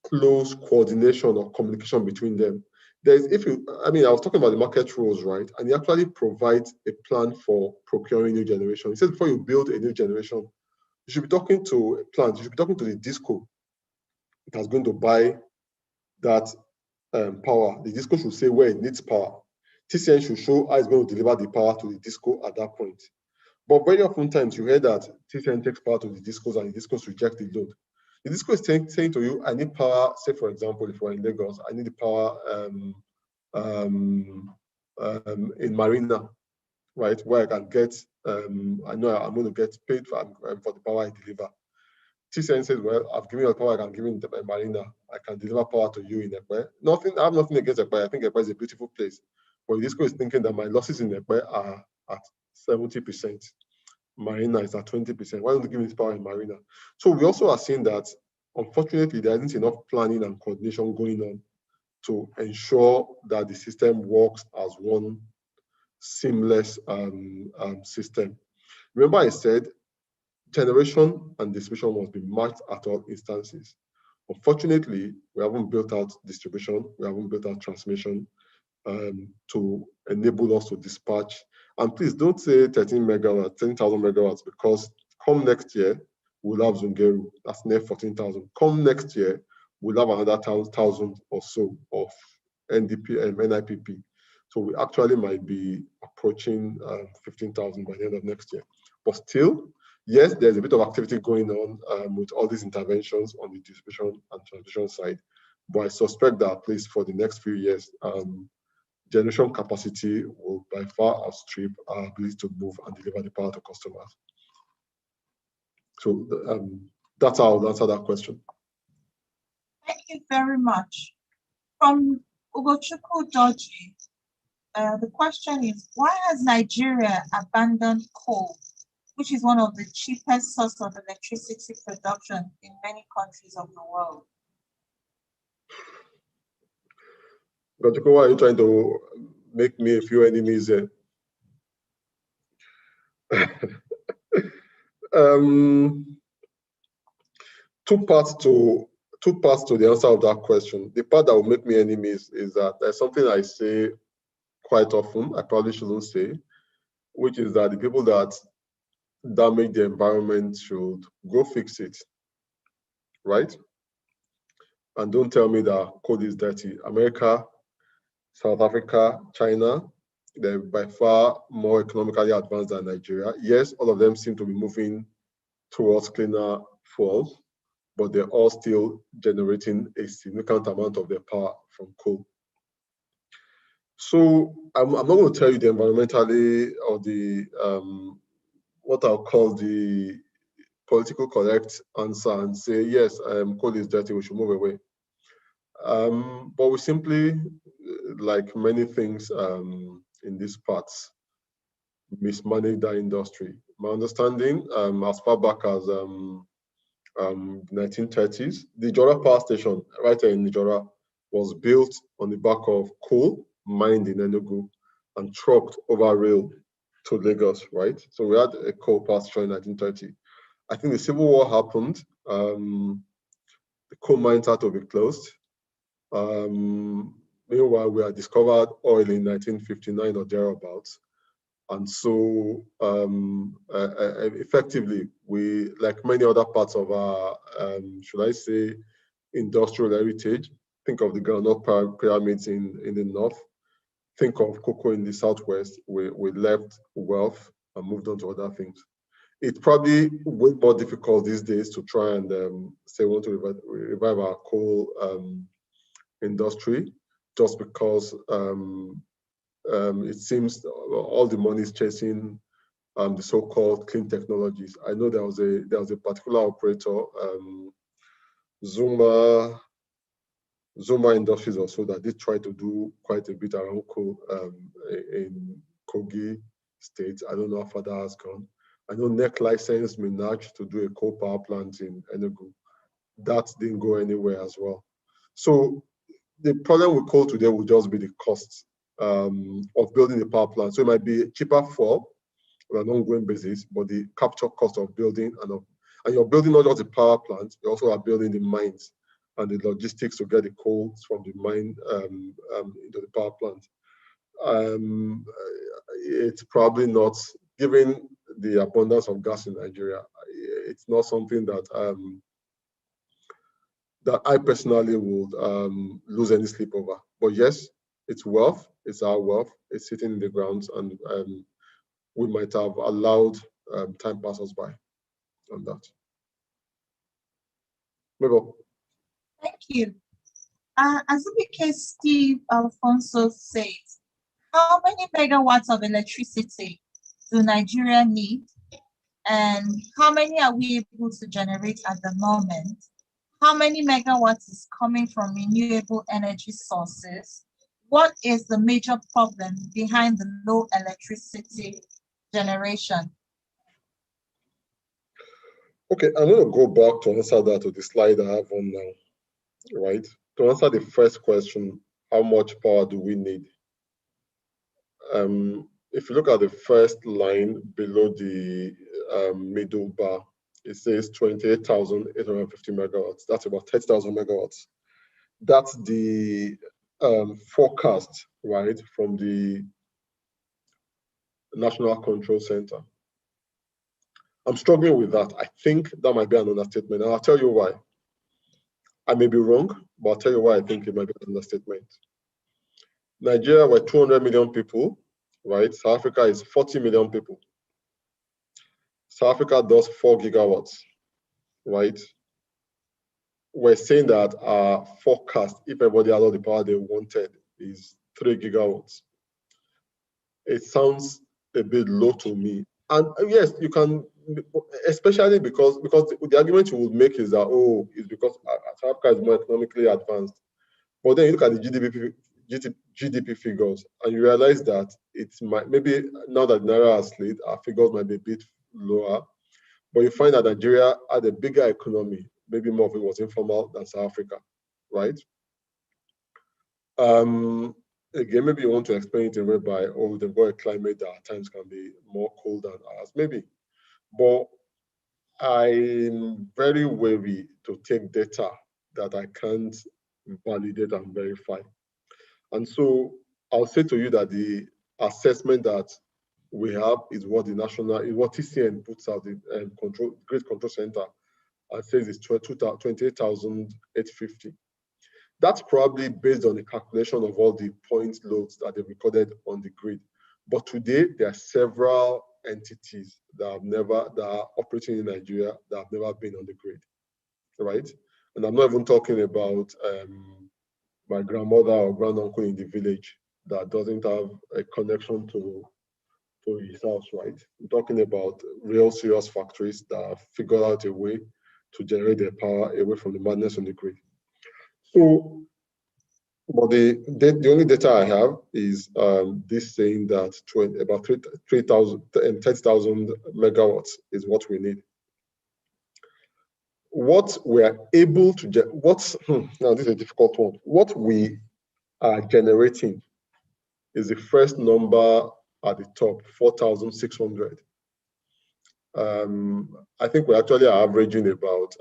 close coordination or communication between them. I was talking about the market rules, right? And it actually provides a plan for procuring new generation. It says before you build a new generation, you should be talking to a plant, you should be talking to the disco that's going to buy that power. The disco should say where it needs power. TCN should show how it's going to deliver the power to the disco at that point. But very often times you hear that TCN takes power to the discos and the discos reject the load. The disco is saying to you, I need power, say for example, if we're in Lagos, I need the power in Marina, right? Where I can get, I know I'm going to get paid for the power I deliver. TCN says, well, I've given you the power, I can give you in Marina. I can deliver power to you in Ekpe. I have nothing against Ekpe. I think Ekpe is a beautiful place. But Disco is thinking that my losses in Ekpe are at 70%. Marina is at 20%. Why don't you give me this power in Marina? So we also are seeing that, unfortunately, there isn't enough planning and coordination going on to ensure that the system works as one seamless system. Remember I said generation and distribution must be matched at all instances. Unfortunately, we haven't built out distribution, we haven't built out transmission to enable us to dispatch. And please don't say 13 megawatts, 10,000 megawatts, because come next year, we'll have Zungeru, that's near 14,000. Come next year, we'll have another 1,000 or so of NDP and NIPP. So we actually might be approaching 15,000 by the end of next year. But still, yes, there's a bit of activity going on with all these interventions on the distribution and transmission side. But I suspect that at least for the next few years, generation capacity will by far outstrip our ability to move and deliver the power to customers. So that's how I'll answer that question. Thank you very much. From Ugochukwu Doji, the question is, why has Nigeria abandoned coal, which is one of the cheapest sources of electricity production in many countries of the world? Ugochukwu, why are you trying to make me a few enemies here? Two parts to the answer of that question. The part that will make me enemies is that there's something I say quite often, I probably shouldn't say, which is that the people that damage the environment should go fix it, right? And don't tell me that coal is dirty. America, South Africa, China, they're by far more economically advanced than Nigeria. Yes, all of them seem to be moving towards cleaner fuels, but they're all still generating a significant amount of their power from coal. So I'm not going to tell you the environmentally or the what I'll call the political correct answer and say, yes, coal is dirty, we should move away. But we simply, like many things in these parts, mismanage that industry. My understanding, as far back as 1930s, the Jora power station right there in Jora was built on the back of coal mined in Enugu and trucked over rail to Lagos, right? So we had a coal power station in 1930. I think the Civil War happened. The coal mines had to be closed. Meanwhile, we had discovered oil in 1959 or thereabouts. And so effectively, we, like many other parts of our, should I say, industrial heritage, think of the groundnut pyramids in the north, think of cocoa in the southwest, we left wealth and moved on to other things. It's probably way more difficult these days to try and say we want to revive our coal industry, just because it seems all the money is chasing the so-called clean technologies. I know there was a particular operator, Zuma Industries or so, that did try to do quite a bit around coal in Kogi State. I don't know how far that has gone. I know NEC licensed Minaj to do a coal power plant in Enugu. That didn't go anywhere as well. So the problem with coal today will just be the cost of building the power plant. So it might be cheaper for on an ongoing basis, but the capture cost of building and you're building not just the power plant, you also are building the mines and the logistics to get the coal from the mine into the power plant. It's probably not, given the abundance of gas in Nigeria, it's not something that that I personally would lose any sleep over. But yes, it's wealth, it's our wealth, it's sitting in the grounds, and we might have allowed time pass us by on that. Mabel. Thank you. Azubike Steve Alfonso says, how many megawatts of electricity do Nigeria need? And how many are we able to generate at the moment? How many megawatts is coming from renewable energy sources? What is the major problem behind the low electricity generation? Okay, I'm going to go back to answer that to the slide I have on now, right? To answer the first question, how much power do we need? If you look at the first line below the middle bar, it says 28,850 megawatts. That's about 30,000 megawatts. That's the forecast, right, from the National Control Center. I'm struggling with that. I think that might be an understatement, and I'll tell you why. I may be wrong, but I'll tell you why I think it might be an understatement. Nigeria, we're 200 million people, right? South Africa is 40 million people. South Africa does 4 gigawatts, right? We're saying that our forecast, if everybody had all the power they wanted, is 3 gigawatts. It sounds a bit low to me. And yes, you can, especially because the argument you would make is that, oh, it's because South Africa is more economically advanced. But then you look at the GDP figures and you realize that it might, maybe now that Naira has slid, our figures might be a bit lower. But you find that Nigeria had a bigger economy, maybe more of it was informal than South Africa, right? Again, maybe you want to explain it in a way by, oh, they've got a climate that at times can be more cold than ours, maybe. But I'm very wary to take data that I can't validate and verify. And so I'll say to you that the assessment that we have is what the national, is what TCN puts out, the Grid Control Center, and says it's 28,850. That's probably based on the calculation of all the point loads that they recorded on the grid. But today, there are several entities that are operating in Nigeria that have never been on the grid, right? And I'm not even talking about my grandmother or granduncle in the village that doesn't have a connection to his house, right? I'm talking about real serious factories that have figured out a way to generate their power away from the madness on the grid. So, but the only data I have is this saying that about 30,000 megawatts is what we need. What we're able to get, now this is a difficult one. What we are generating is the first number at the top, 4,600. I think we're actually averaging about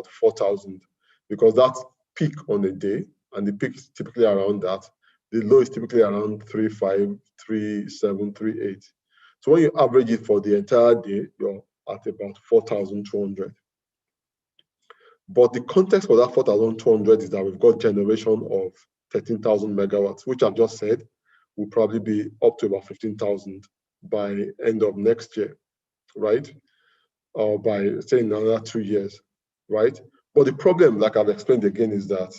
4,000 because that's peak on the day, and the peak is typically around that. The low is typically around 3.5, 3.7, 3.8. So when you average it for the entire day, you're at about 4,200. But the context for that 4,200 is that we've got generation of 13,000 megawatts, which I've just said will probably be up to about 15,000 by end of next year, right? Or by, say, another 2 years, right? But the problem, like I've explained again, is that,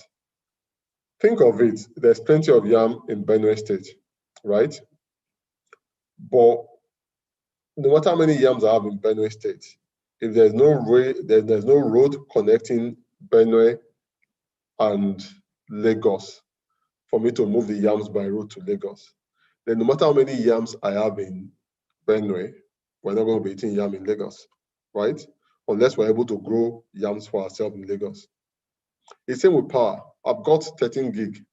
think of it, there's plenty of yam in Benue State, right? But no matter how many yams I have in Benue State, if there's no way, there's no road connecting Benue and Lagos for me to move the yams by road to Lagos, then no matter how many yams I have in Benue, we're not going to be eating yam in Lagos, right? Unless we're able to grow yams for ourselves in Lagos. It's same with power. I've got 13,000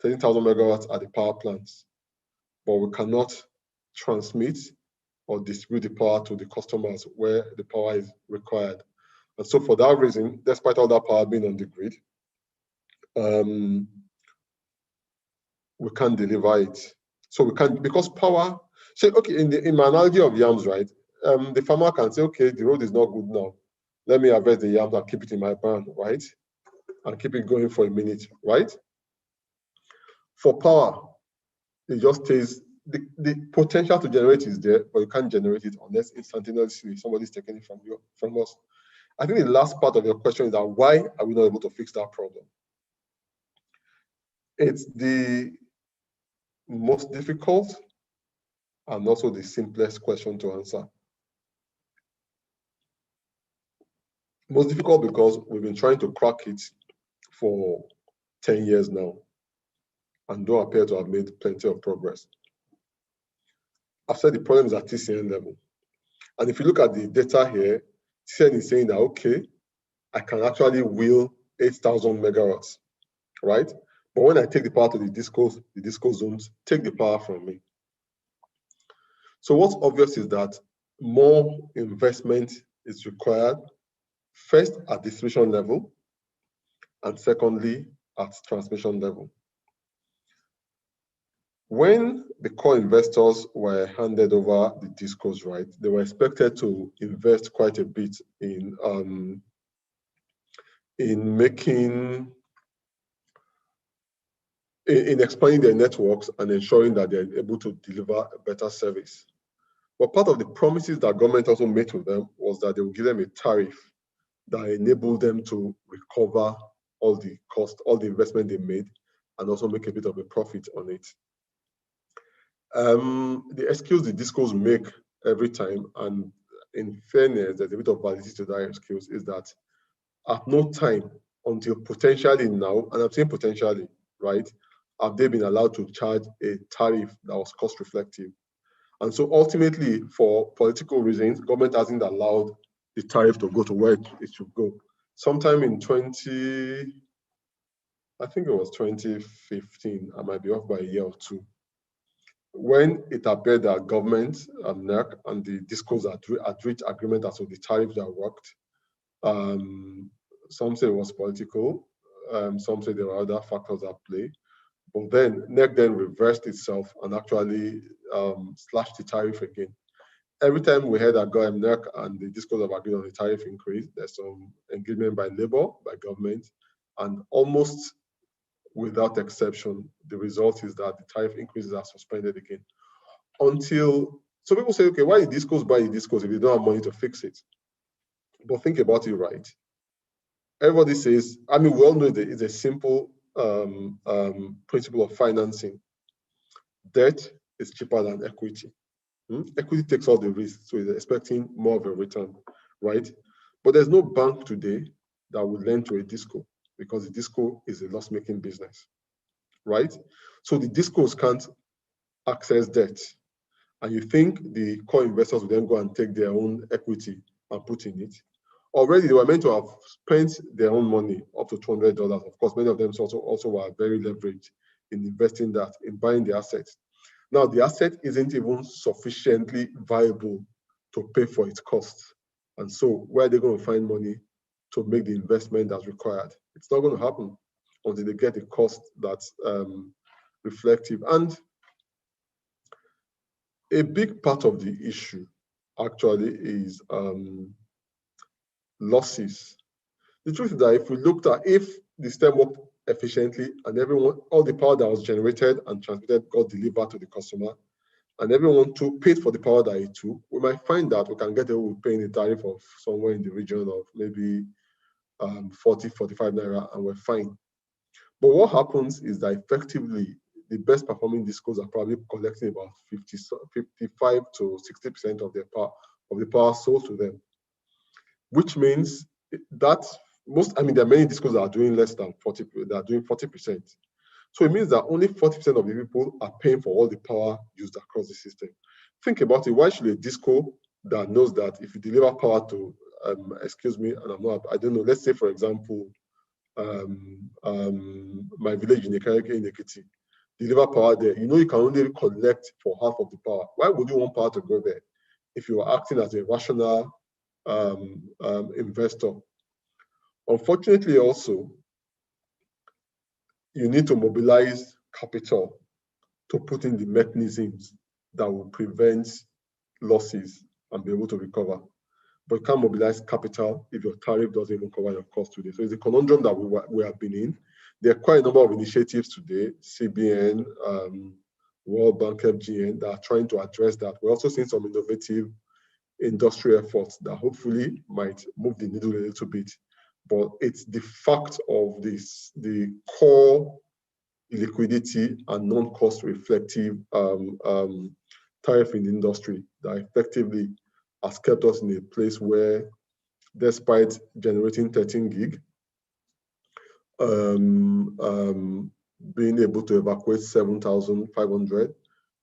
megawatts at the power plants, but we cannot transmit or distribute the power to the customers where the power is required. And so for that reason, despite all that power being on the grid, we can't deliver it. So we can't, because power, say, okay, in my analogy of yams, right? The farmer can say, okay, the road is not good now. Let me harvest the yams and keep it in my barn, right? And keep it going for a minute, right? For power, it just stays, the potential to generate is there, but you can't generate it unless instantaneously somebody's taking it from us. I think the last part of your question is that why are we not able to fix that problem? It's the most difficult and also the simplest question to answer. Most difficult because we've been trying to crack it for 10 years now and don't appear to have made plenty of progress. I've said the problem is at TCN level. And if you look at the data here, TCN is saying that, okay, I can actually wheel 8,000 megawatts, right? But when I take the power to the disco zones take the power from me. So what's obvious is that more investment is required, first at distribution level, and secondly at transmission level. When the core investors were handed over the discos, right, they were expected to invest quite a bit in expanding their networks and ensuring that they're able to deliver a better service. But part of the promises that government also made to them was that they would give them a tariff that enabled them to recover all the cost, all the investment they made, and also make a bit of a profit on it. The excuse the discos make every time, and in fairness, there's a bit of validity to that excuse, is that at no time until potentially now, and I'm saying potentially, right, have they been allowed to charge a tariff that was cost reflective. And so ultimately, for political reasons, government hasn't allowed the tariff to go to where it should go. Sometime in I think it was 2015, I might be off by a year or two, when it appeared that government, NERC, and the discos had reached agreement as to the tariff that worked. Some say it was political, some say there were other factors at play. But then NERC then reversed itself and actually slashed the tariff again. Every time we heard that NERC and the discos have agreed on the tariff increase, there's some engagement by labor, by government, and almost without exception, the result is that the tariff increases are suspended again. So people say, okay, why the discos buy the discos if you don't have money to fix it? But think about it, right? Everybody says, I mean, we all know that it's a simple principle of financing. Debt is cheaper than equity. Equity takes all the risk, so it's expecting more of a return, right? But there's no bank today that would lend to a disco because the disco is a loss-making business, right? So the discos can't access debt. And you think the core investors will then go and take their own equity and put in it? Already they were meant to have spent their own money up to $200. Of course, many of them also were very leveraged in investing that, in buying the assets. Now, the asset isn't even sufficiently viable to pay for its costs. And so where are they going to find money to make the investment that's required? It's not going to happen until they get a cost that's reflective. And a big part of the issue actually is losses. The truth is that if we looked at if the system worked efficiently and all the power that was generated and transmitted got delivered to the customer, and everyone paid for the power that it took, we might find that we can get away with paying a tariff of somewhere in the region of maybe 40, 45 naira, and we're fine. But what happens is that effectively, the best performing discos are probably collecting about 55 to 60% of the power sold to them, which means that there are many discos that are doing less than 40, that are doing 40%. So it means that only 40% of the people are paying for all the power used across the system. Think about it. Why should a disco that knows that if you deliver power to, excuse me, and I don't know, let's say, for example, my village in Ekiti, deliver power there, you know you can only collect for half of the power. Why would you want power to go there if you are acting as a rational investor? Unfortunately, also, you need to mobilize capital to put in the mechanisms that will prevent losses and be able to recover. But you can't mobilize capital if your tariff doesn't even cover your cost today. So it's a conundrum that we have been in. There are quite a number of initiatives today, CBN, World Bank, FGN, that are trying to address that. We're also seeing some innovative industry efforts that hopefully might move the needle a little bit. But it's the fact of this, the core liquidity and non-cost reflective tariff in the industry that effectively has kept us in a place where, despite generating 13 gig, being able to evacuate 7,500,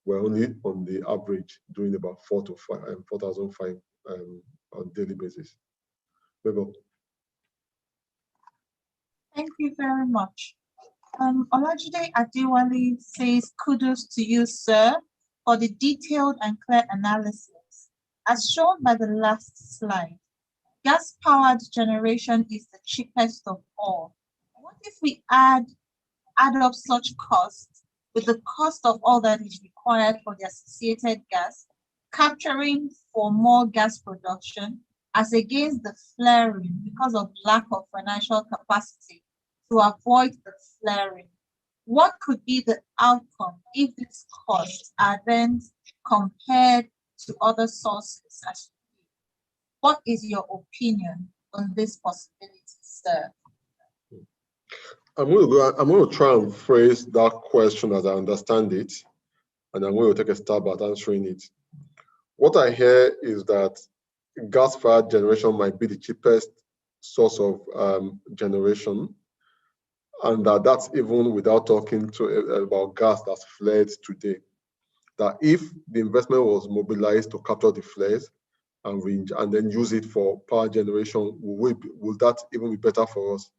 we're only on the average doing about 4,005 on a daily basis. Maybe. Thank you very much. Olajide Adewale says, kudos to you, sir, for the detailed and clear analysis. As shown by the last slide, gas-powered generation is the cheapest of all. What if we add up such costs with the cost of all that is required for the associated gas, capturing for more gas production as against the flaring because of lack of financial capacity to avoid the flaring? What could be the outcome if these costs are then compared to other sources? What is your opinion on this possibility, sir? I'm going to try and phrase that question as I understand it, and I'm going to take a stab at answering it. What I hear is that gas-fired generation might be the cheapest source of generation, and that's even without talking about gas that's flared today. That if the investment was mobilized to capture the flares and then use it for power generation, will that even be better for us?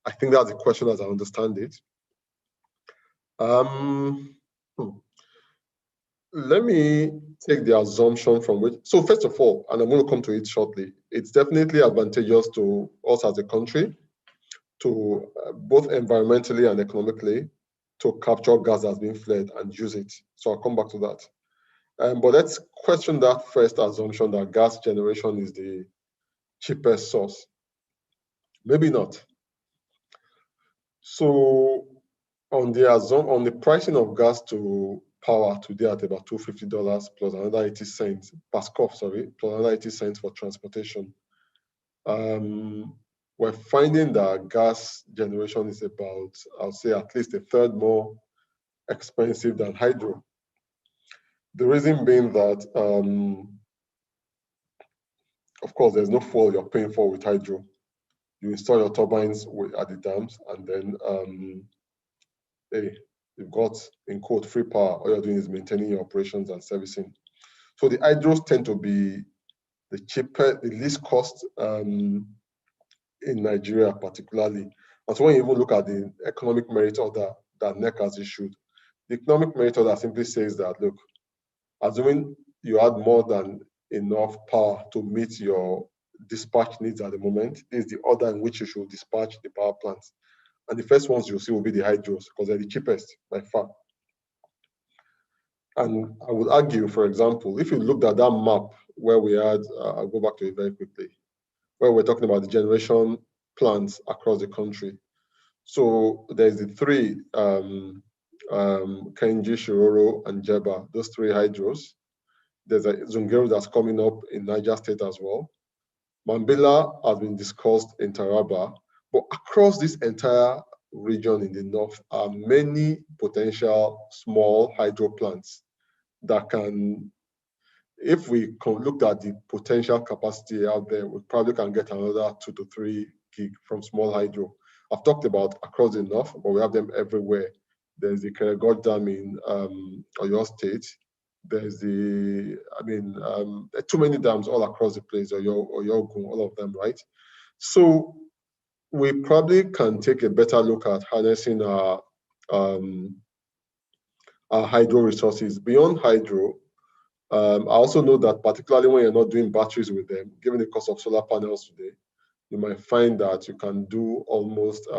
I think that's the question as I understand it. Let me take the assumption from which, so first of all, and I'm going to come to it shortly, it's definitely advantageous to us as a country to both environmentally and economically to capture gas that's been flared and use it. So I'll come back to that. But let's question that first assumption that gas generation is the cheapest source. Maybe not. So on the pricing of gas to power today at about $250 plus another 80 cents per scoff, sorry, plus another 80 cents for transportation. We're finding that gas generation is about, I'll say, at least a third more expensive than hydro. The reason being that, of course, there's no fuel you're paying for with hydro. You install your turbines at the dams, and then you've got, in quote, free power. All you're doing is maintaining your operations and servicing. So the hydros tend to be the cheaper, the least cost in Nigeria particularly. And so when you even look at the economic merit order that NEC has issued, the economic merit order simply says that, look, assuming you had more than enough power to meet your dispatch needs at the moment, is the order in which you should dispatch the power plants. And the first ones you'll see will be the hydros because they're the cheapest by far. And I would argue, for example, if you looked at that map where we had, I'll go back to it very quickly, where we're talking about the generation plants across the country. So there's the three, Kenji, Shiroro, and Jeba, those three hydros. There's a Zungeru that's coming up in Niger State as well. Mambila has been discussed in Taraba, but across this entire region in the north are many potential small hydro plants that can, if we looked at the potential capacity out there, we probably can get another 2 to 3 gig from small hydro. I've talked about across the north, but we have them everywhere. There's the Keregod Dam in Oyo State. There's the, there are too many dams all across the place, Oyogun, all of them, right? So we probably can take a better look at harnessing our hydro resources. Beyond hydro, I also know that particularly when you're not doing batteries with them, given the cost of solar panels today, you might find that you can do almost,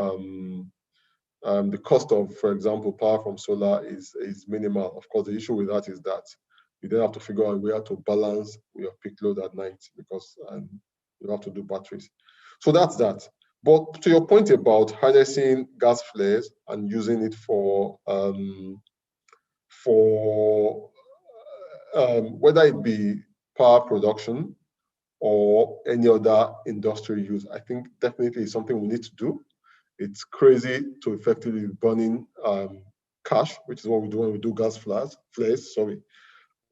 the cost of, for example, power from solar is minimal. Of course, the issue with that is that you then have to figure out where to balance your peak load at night because you have to do batteries. So that's that. But to your point about harnessing gas flares and using it for whether it be power production or any other industrial use, I think definitely is something we need to do. It's crazy to effectively be burning cash, which is what we do when we do gas flares, sorry.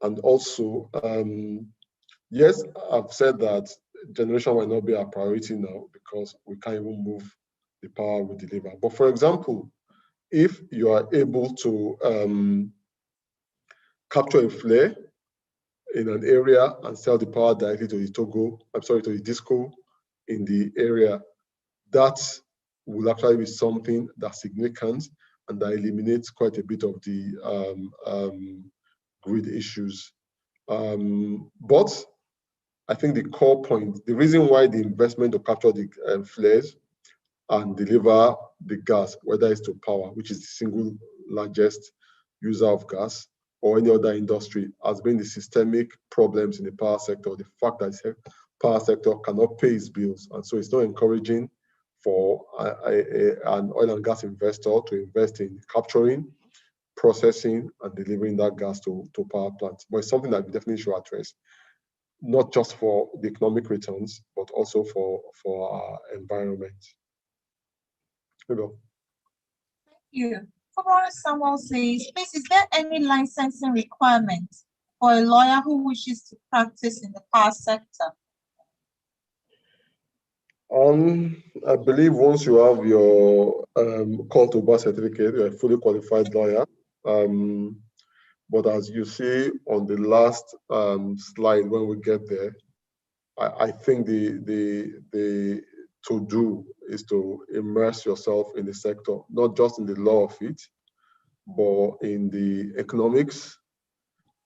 And also, yes, I've said that generation might not be our priority now because we can't even move the power we deliver. But for example, if you are able to capture a flare in an area and sell the power directly to the disco in the area, that will actually be something that's significant and that eliminates quite a bit of the grid issues. But I think the core point, the reason why the investment to capture the flares and deliver the gas, whether it's to power, which is the single largest user of gas, or any other industry, has been the systemic problems in the power sector, the fact that the power sector cannot pay its bills. And so it's not encouraging for an oil and gas investor to invest in capturing, processing, and delivering that gas to power plants. But it's something that we definitely should address, not just for the economic returns, but also for our environment. Thank you. Kumar Samuel says, please, is there any licensing requirement for a lawyer who wishes to practice in the power sector? I believe once you have your call to bar certificate, you're a fully qualified lawyer. But as you see on the last slide, when we get there, I think the to do is to immerse yourself in the sector, not just in the law of it, but in the economics,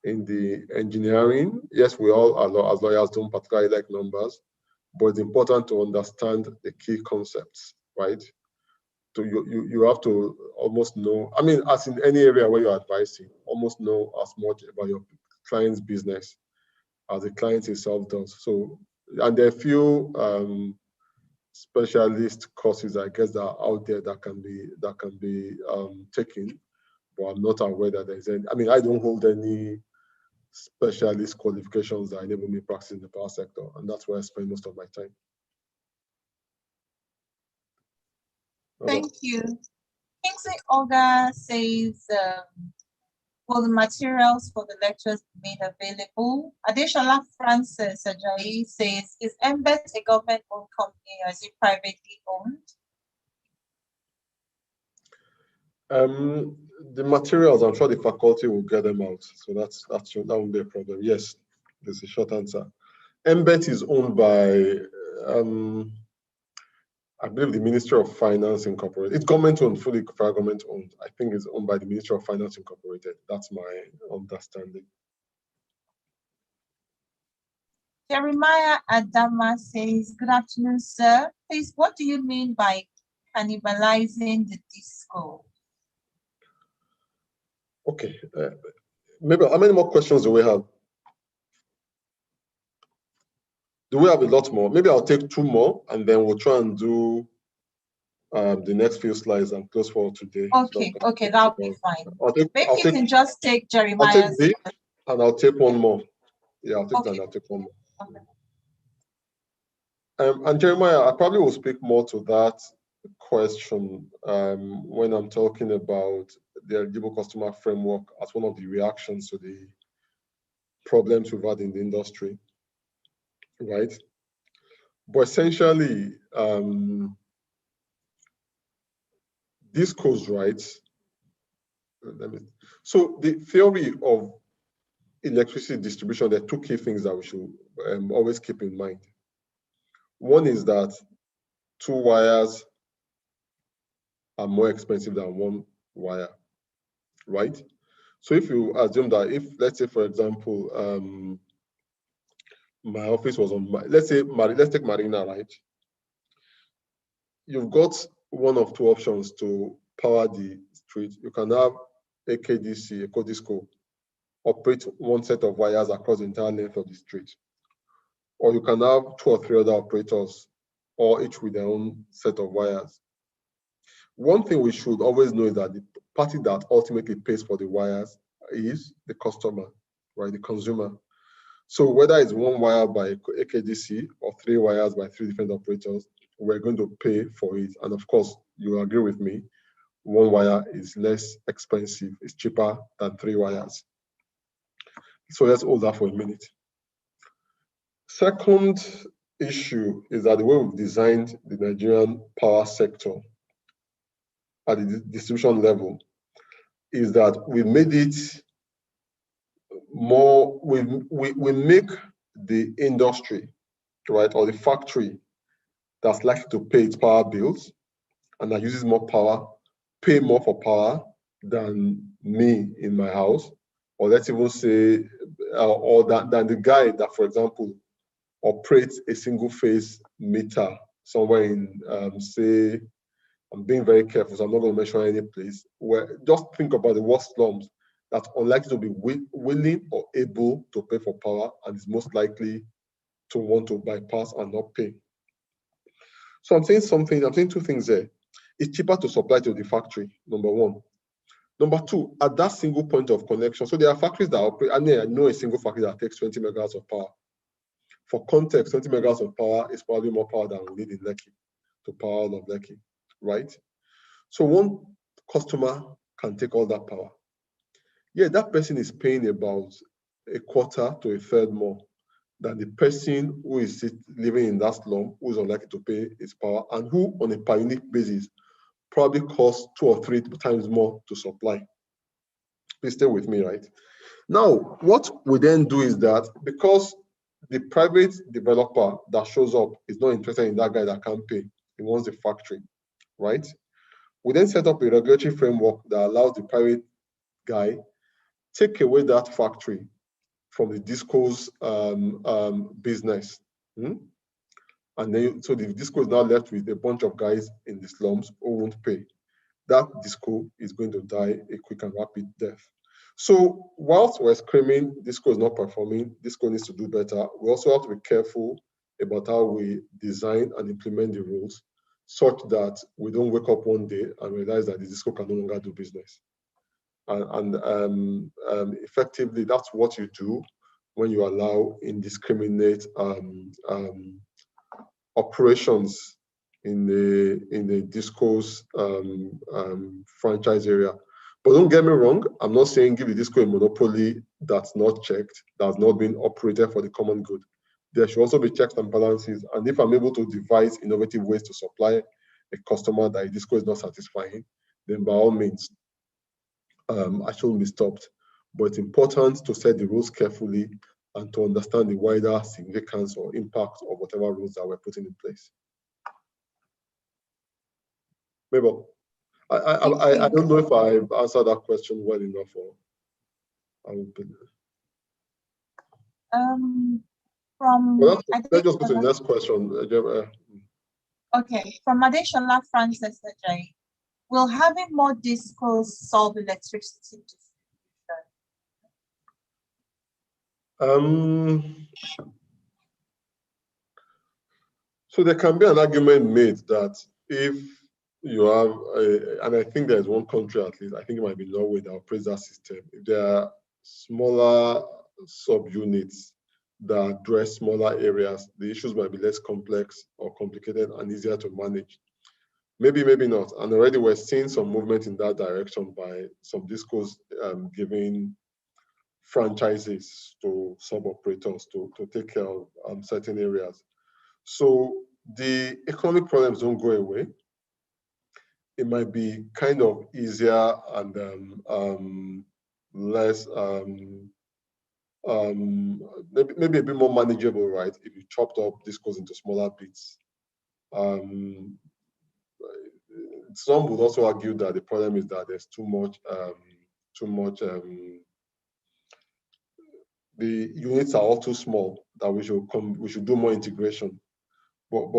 in the engineering. Yes, we all as lawyers don't particularly like numbers, but it's important to understand the key concepts, right? So you have to almost know, I mean, as in any area where you're advising, almost know as much about your client's business as the client itself does. So, and there are a few specialist courses, I guess, that are out there that can be taken, but I'm not aware that there's any. I mean, I don't hold any specialist qualifications that enable me practice in the power sector, and that's where I spend most of my time. Thank you. Kingsley Olga says, will the materials for the lectures be made available? Adeshala Francis Ajayi says, is MBET a government-owned company or is it privately owned? The materials, I'm sure the faculty will get them out, so that won't be a problem. Yes, there's a short answer. MBET is owned by, I believe, the Ministry of Finance Incorporated. It's government-owned, fully government-owned. I think it's owned by the Ministry of Finance Incorporated. That's my understanding. Jeremiah Adama says, good afternoon, sir. Please, what do you mean by cannibalizing the disco? Okay, maybe how many more questions do we have? Do we have a lot more? Maybe I'll take 2 more and then we'll try and do the next few slides and close for today. Okay, so okay, that'll be fine. Maybe you can just take Jeremiah's. I'll take this and I'll take 1 more. Yeah, I'll take that and I'll take 1 more. Okay. And Jeremiah, I probably will speak more to that question when I'm talking about the eligible customer framework as one of the reactions to the problems we've had in the industry, right? But essentially, this goes right. So the theory of electricity distribution, there are 2 key things that we should always keep in mind. One is that 2 wires are more expensive than 1 wire, right? So if you assume that if, let's say, for example, my office was on, let's take Marina, right? You've got 1 of 2 options to power the street. You can have AKDC, Ecodisco, operate 1 set of wires across the entire length of the street. Or you can have 2 or 3 other operators, all each with their own set of wires. One thing we should always know is that the party that ultimately pays for the wires is the customer, right, the consumer. So whether it's 1 wire by AKDC or 3 wires by 3 different operators, we're going to pay for it. And of course, you agree with me, 1 wire is less expensive, it's cheaper than 3 wires. So let's hold that for a minute. Second issue is that the way we've designed the Nigerian power sector at the distribution level is that we made it more, we make the industry, right, or the factory that's likely to pay its power bills and that uses more power, pay more for power than me in my house, or let's even say, or than the guy that, for example, operate a single phase meter somewhere in, say, I'm being very careful, so I'm not going to mention any place, where just think about the worst slums that's unlikely to be willing or able to pay for power and is most likely to want to bypass and not pay. So I'm saying two things there. It's cheaper to supply to the factory, number one. Number two, at that single point of connection, so there are factories that operate, I know a single factory that takes 20 megawatts of power. For context, 20 megawatts of power is probably more power than we need in Lekki to power all of Lekki, right? So one customer can take all that power. Yeah, that person is paying about a quarter to a third more than the person who is living in that slum, who is unlikely to pay his power, and who on a per unit basis probably costs 2 or 3 times more to supply. Please stay with me, right? Now, what we then do is that because the private developer that shows up is not interested in that guy that can't pay, he wants the factory, right? We then set up a regulatory framework that allows the private guy take away that factory from the disco's business. And then, so the disco is now left with a bunch of guys in the slums who won't pay. That disco is going to die a quick and rapid death. So whilst we're screaming, disco is not performing, disco needs to do better, we also have to be careful about how we design and implement the rules such that we don't wake up one day and realize that the disco can no longer do business. And effectively, that's what you do when you allow indiscriminate operations in the disco's franchise area. But don't get me wrong, I'm not saying give the disco a monopoly that's not checked, that's not been operated for the common good. There should also be checks and balances. And if I'm able to devise innovative ways to supply a customer that a disco is not satisfying, then by all means, I shouldn't be stopped. But it's important to set the rules carefully and to understand the wider significance or impact of whatever rules that we're putting in place. Mabel, I don't know if I've answered that question well enough, or I will be. Let's just go to the next question. Okay, from Adeshola Francis Ajay. Will having more discos solve electricity distribution? So there can be an argument made that if you have, and I think there's one country at least, I think it might be Norway, that operates that system. If there are smaller subunits that address smaller areas, the issues might be less complex or complicated and easier to manage. Maybe, maybe not. And already we're seeing some movement in that direction by some discos giving franchises to sub-operators to take care of certain areas. So the economic problems don't go away. It might be kind of easier and less, maybe a bit more manageable, right? If you chopped up discos into smaller bits. Some would also argue that the problem is that there's too much, the units are all too small, that we should do more integration. But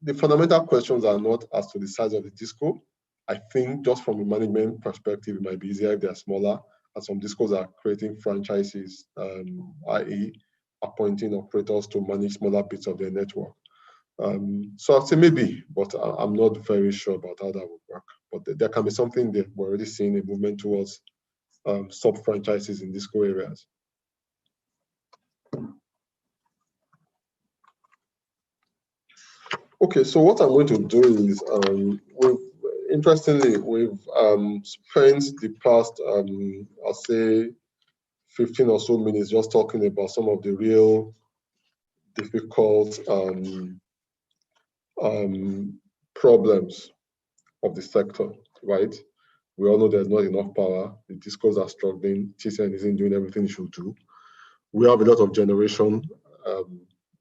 the fundamental questions are not as to the size of the disco. I think just from a management perspective, it might be easier if they're smaller, and some discos are creating franchises, i.e. appointing operators to manage smaller bits of their network. So I'd say maybe, but I'm not very sure about how that would work. But there can be something there. We're already seeing a movement towards sub-franchises in disco areas. Okay, so what I'm going to do is, interestingly, we've spent the past, I'll say, 15 or so minutes just talking about some of the real difficult problems of the sector, right? We all know there's not enough power. The discos are struggling. TCN isn't doing everything it should do. We have a lot of generation,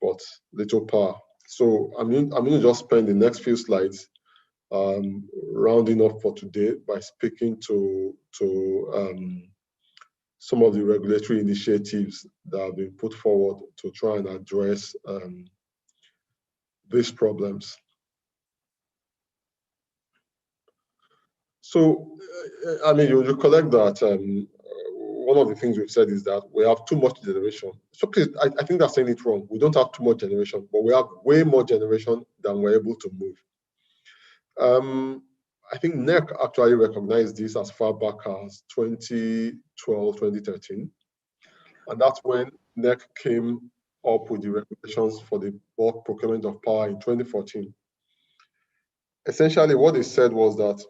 but little power. So I'm going to just spend the next few slides rounding up for today by speaking to some of the regulatory initiatives that have been put forward to try and address these problems. So, I mean, you recollect that one of the things we've said is that we have too much generation. So please, I think that's saying it wrong. We don't have too much generation, but we have way more generation than we're able to move. I think NEC actually recognized this as far back as 2012, 2013. And that's when NEC came up with the regulations for the bulk procurement of power in 2014. Essentially, what they said was that,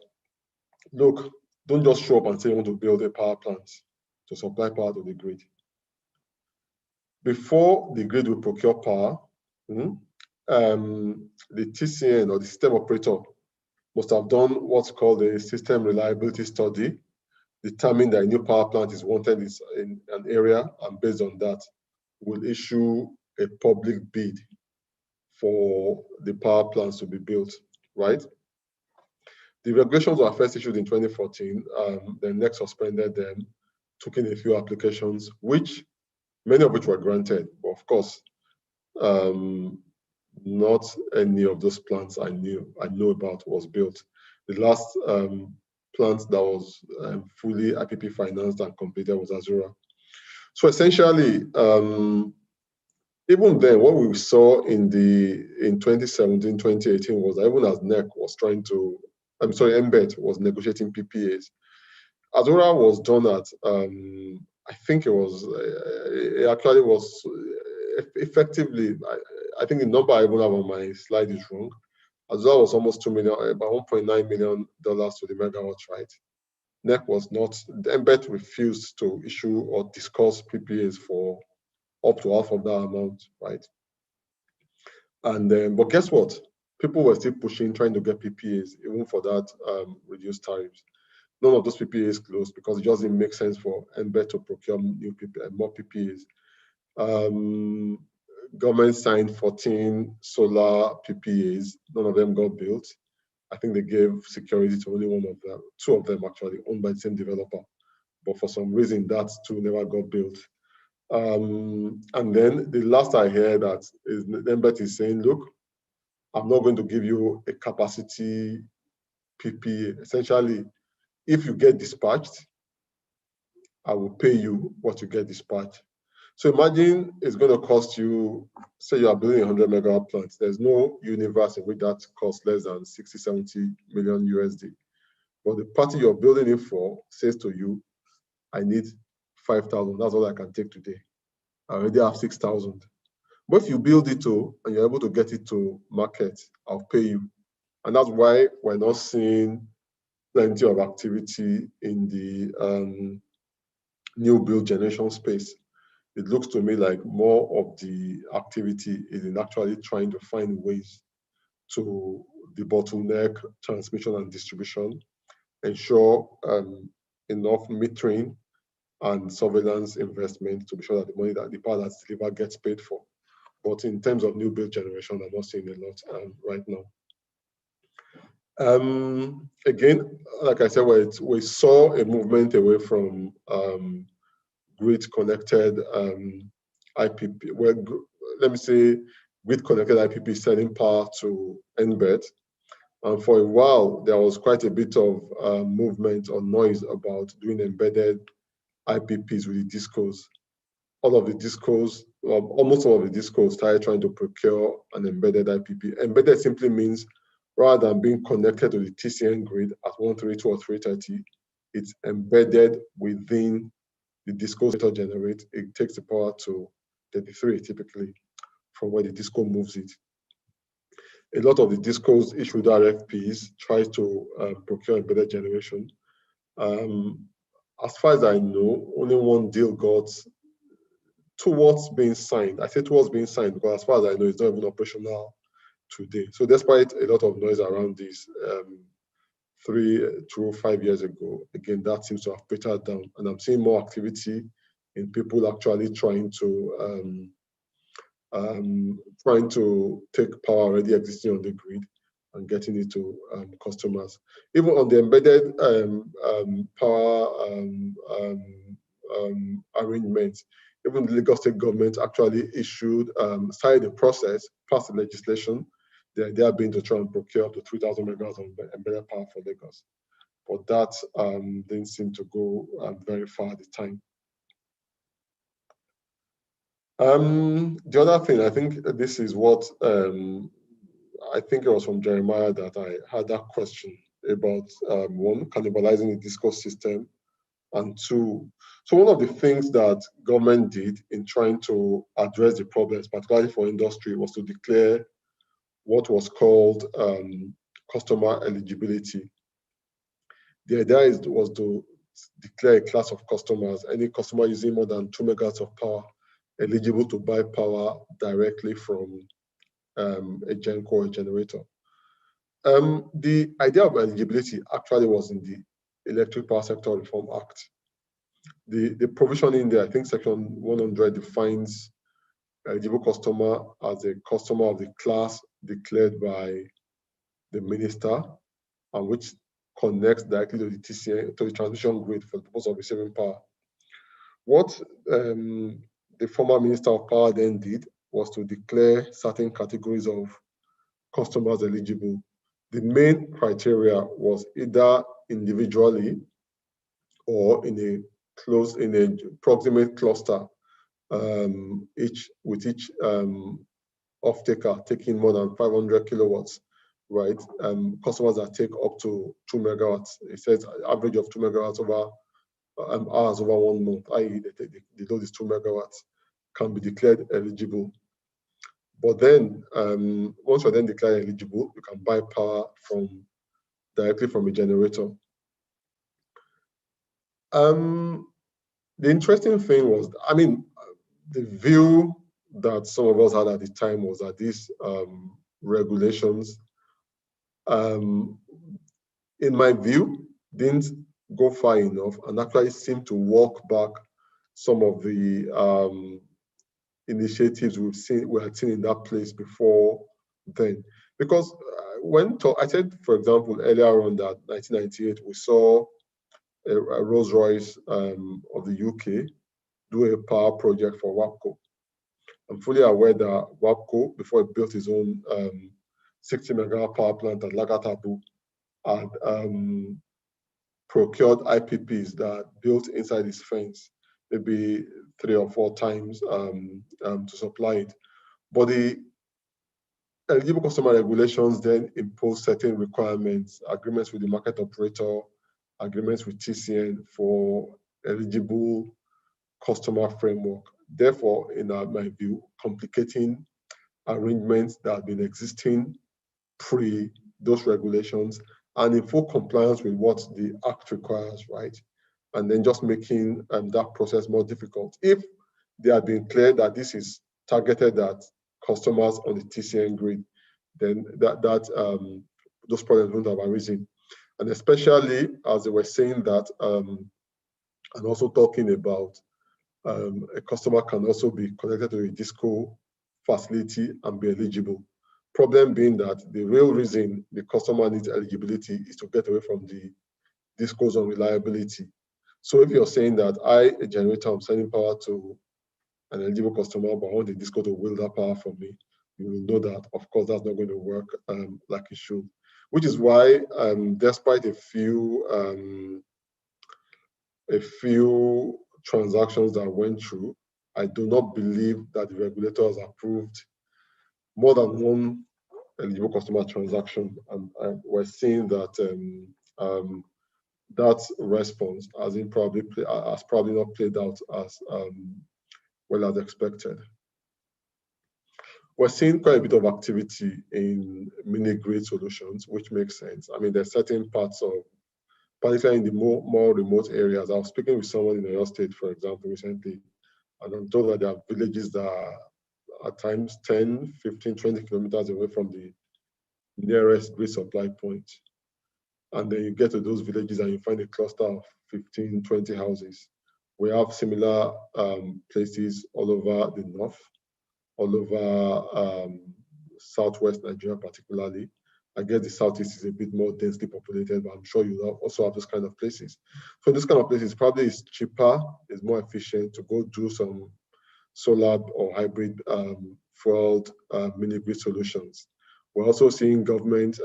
look, don't just show up and say you want to build a power plant to supply power to the grid. Before the grid will procure power, the TCN or the system operator must have done what's called a system reliability study, determine that a new power plant is wanted in an area, and based on that, will issue a public bid for the power plants to be built, right? The regulations were first issued in 2014, then NEC suspended them, took in a few applications, many of which were granted, but of course, not any of those plants I know about was built. The last plant that was fully IPP financed and completed was Azura. So essentially, even then, what we saw in 2017, 2018 was that even as NEC was MBET was negotiating PPAs. Azura was done at, I think it actually was effectively, I think the number I even have on my slide is wrong. Azura was almost $2 million, about $1.9 million to the megawatts, right? NEC was not, the MBET refused to issue or discuss PPAs for up to half of that amount, right? And but guess what? People were still pushing, trying to get PPAs, even for that reduced tariffs. None of those PPAs closed because it just didn't make sense for MBET to procure more PPAs. Government signed 14 solar PPAs. None of them got built. I think they gave security to only one of them, two of them actually, owned by the same developer. But for some reason, that too never got built. And then the last I heard that is MBET is saying, look, I'm not going to give you a capacity PPA. Essentially, if you get dispatched, I will pay you what you get dispatched. So imagine it's going to cost you, say you are building a 100 megawatt plant. There's no universe in which that costs less than 60, 70 million USD. But the party you're building it for says to you, I need 5,000. That's all I can take today. I already have 6,000. But if you build it and you're able to get it to market, I'll pay you. And that's why we're not seeing plenty of activity in the new build generation space. It looks to me like more of the activity is in actually trying to find ways to debottleneck transmission and distribution, ensure enough metering and surveillance investment to be sure that the money that the power that's delivered gets paid for. But in terms of new build generation, I'm not seeing a lot right now. Again, like I said, we saw a movement away from grid-connected IPP, where, let me say, grid-connected IPP selling power to NBET. And for a while, there was quite a bit of movement or noise about doing embedded IPPs with the discos. All of the discos, almost all of the discos started trying to procure an embedded IPP. Embedded simply means rather than being connected to the TCN grid at 132 or 330, it's embedded within the discos that generate. It takes the power to 33 typically from where the disco moves it. A lot of the discos issued RFPs, try to procure embedded generation. As far as I know, only one deal got towards being signed. I say towards being signed because as far as I know, it's not even operational today. So despite a lot of noise around this 3 to 5 years ago, again, that seems to have petered down. And I'm seeing more activity in people actually trying to take power already existing on the grid and getting it to customers. Even on the embedded power arrangements. Even the Lagos State government actually started the process, passed the legislation, the idea being to try and procure up to 3,000 megawatts of embedded power for Lagos. But that didn't seem to go very far at the time. The other thing, I think this is what, I think it was from Jeremiah that I had that question about, one, cannibalizing the discourse system, and two, so one of the things that government did in trying to address the problems, particularly for industry, was to declare what was called customer eligibility. The idea was to declare a class of customers, any customer using more than 2 megawatts of power, eligible to buy power directly from a genco or a generator. The idea of eligibility actually was in the Electric Power Sector Reform Act. The provision in there, I think section 100 defines eligible customer as a customer of the class declared by the minister, and which connects directly to the TCN, to the transmission grid for the purpose of receiving power. What the former Minister of Power then did was to declare certain categories of customers eligible. The main criteria was either individually or in a proximate cluster, with each off-taker taking more than 500 kilowatts, right? Customers that take up to 2 megawatts. It says average of 2 megawatts over hours over 1 month, i.e. the load is 2 megawatts, can be declared eligible. But then, once you're then declared eligible, you can buy power directly from a generator. The interesting thing was, I mean, the view that some of us had at the time was that these regulations, in my view, didn't go far enough and actually seemed to walk back some of the initiatives we had seen in that place before then. Because I said, for example, earlier on that 1998, we saw a Rolls-Royce of the UK do a power project for WAPCO. I'm fully aware that WAPCO, before it built its own 60 megawatt power plant at Lagatabu, had procured IPPs that built inside its fence, maybe 3 or 4 times to supply it. But the eligible customer regulations then impose certain requirements, agreements with the market operator, agreements with TCN for eligible customer framework. Therefore, in my view, complicating arrangements that have been existing pre those regulations and in full compliance with what the Act requires, right? And then just making that process more difficult. If they had been clear that this is targeted at customers on the TCN grid, then those problems wouldn't have arisen. And especially as they were saying that, and also talking about a customer can also be connected to a disco facility and be eligible. Problem being that the real reason the customer needs eligibility is to get away from the disco's unreliability. So if you're saying that a generator, I'm sending power to an eligible customer, but I want the disco to will that power for me, you will know that, of course, that's not going to work like it should. Which is why, despite a few transactions that went through, I do not believe that the regulator has approved more than one eligible customer transaction. And we're seeing that that response has probably not played out as well as expected. We're seeing quite a bit of activity in mini-grid solutions, which makes sense. I mean, there's certain parts of, particularly in the more remote areas. I was speaking with someone in Oyo State, for example, recently, and I'm told that there are villages that are at times 10, 15, 20 kilometers away from the nearest grid supply point. And then you get to those villages and you find a cluster of 15, 20 houses. We have similar places all over the north, all over southwest Nigeria particularly, I guess the Southeast is a bit more densely populated, but I'm sure you also have those kind of places. So this kind of places probably is cheaper, is more efficient to go do some solar or hybrid fueled mini grid solutions. We're also seeing government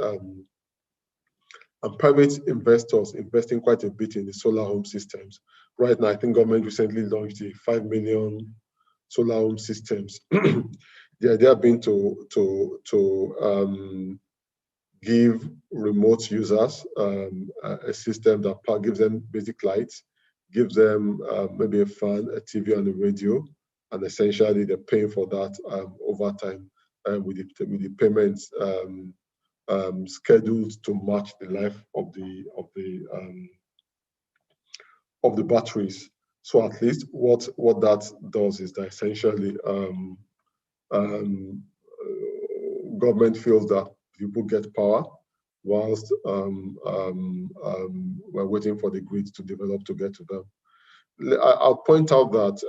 and private investors investing quite a bit in the solar home systems. Right now, I think government recently launched the 5 million solar home systems. The idea being to give remote users a system that gives them basic lights, gives them maybe a fan, a TV, and a radio, and essentially they're paying for that over time with the payments scheduled to match the life of the batteries. So at least what that does is that essentially government feels that people get power whilst we're waiting for the grid to develop to get to them. I'll point out that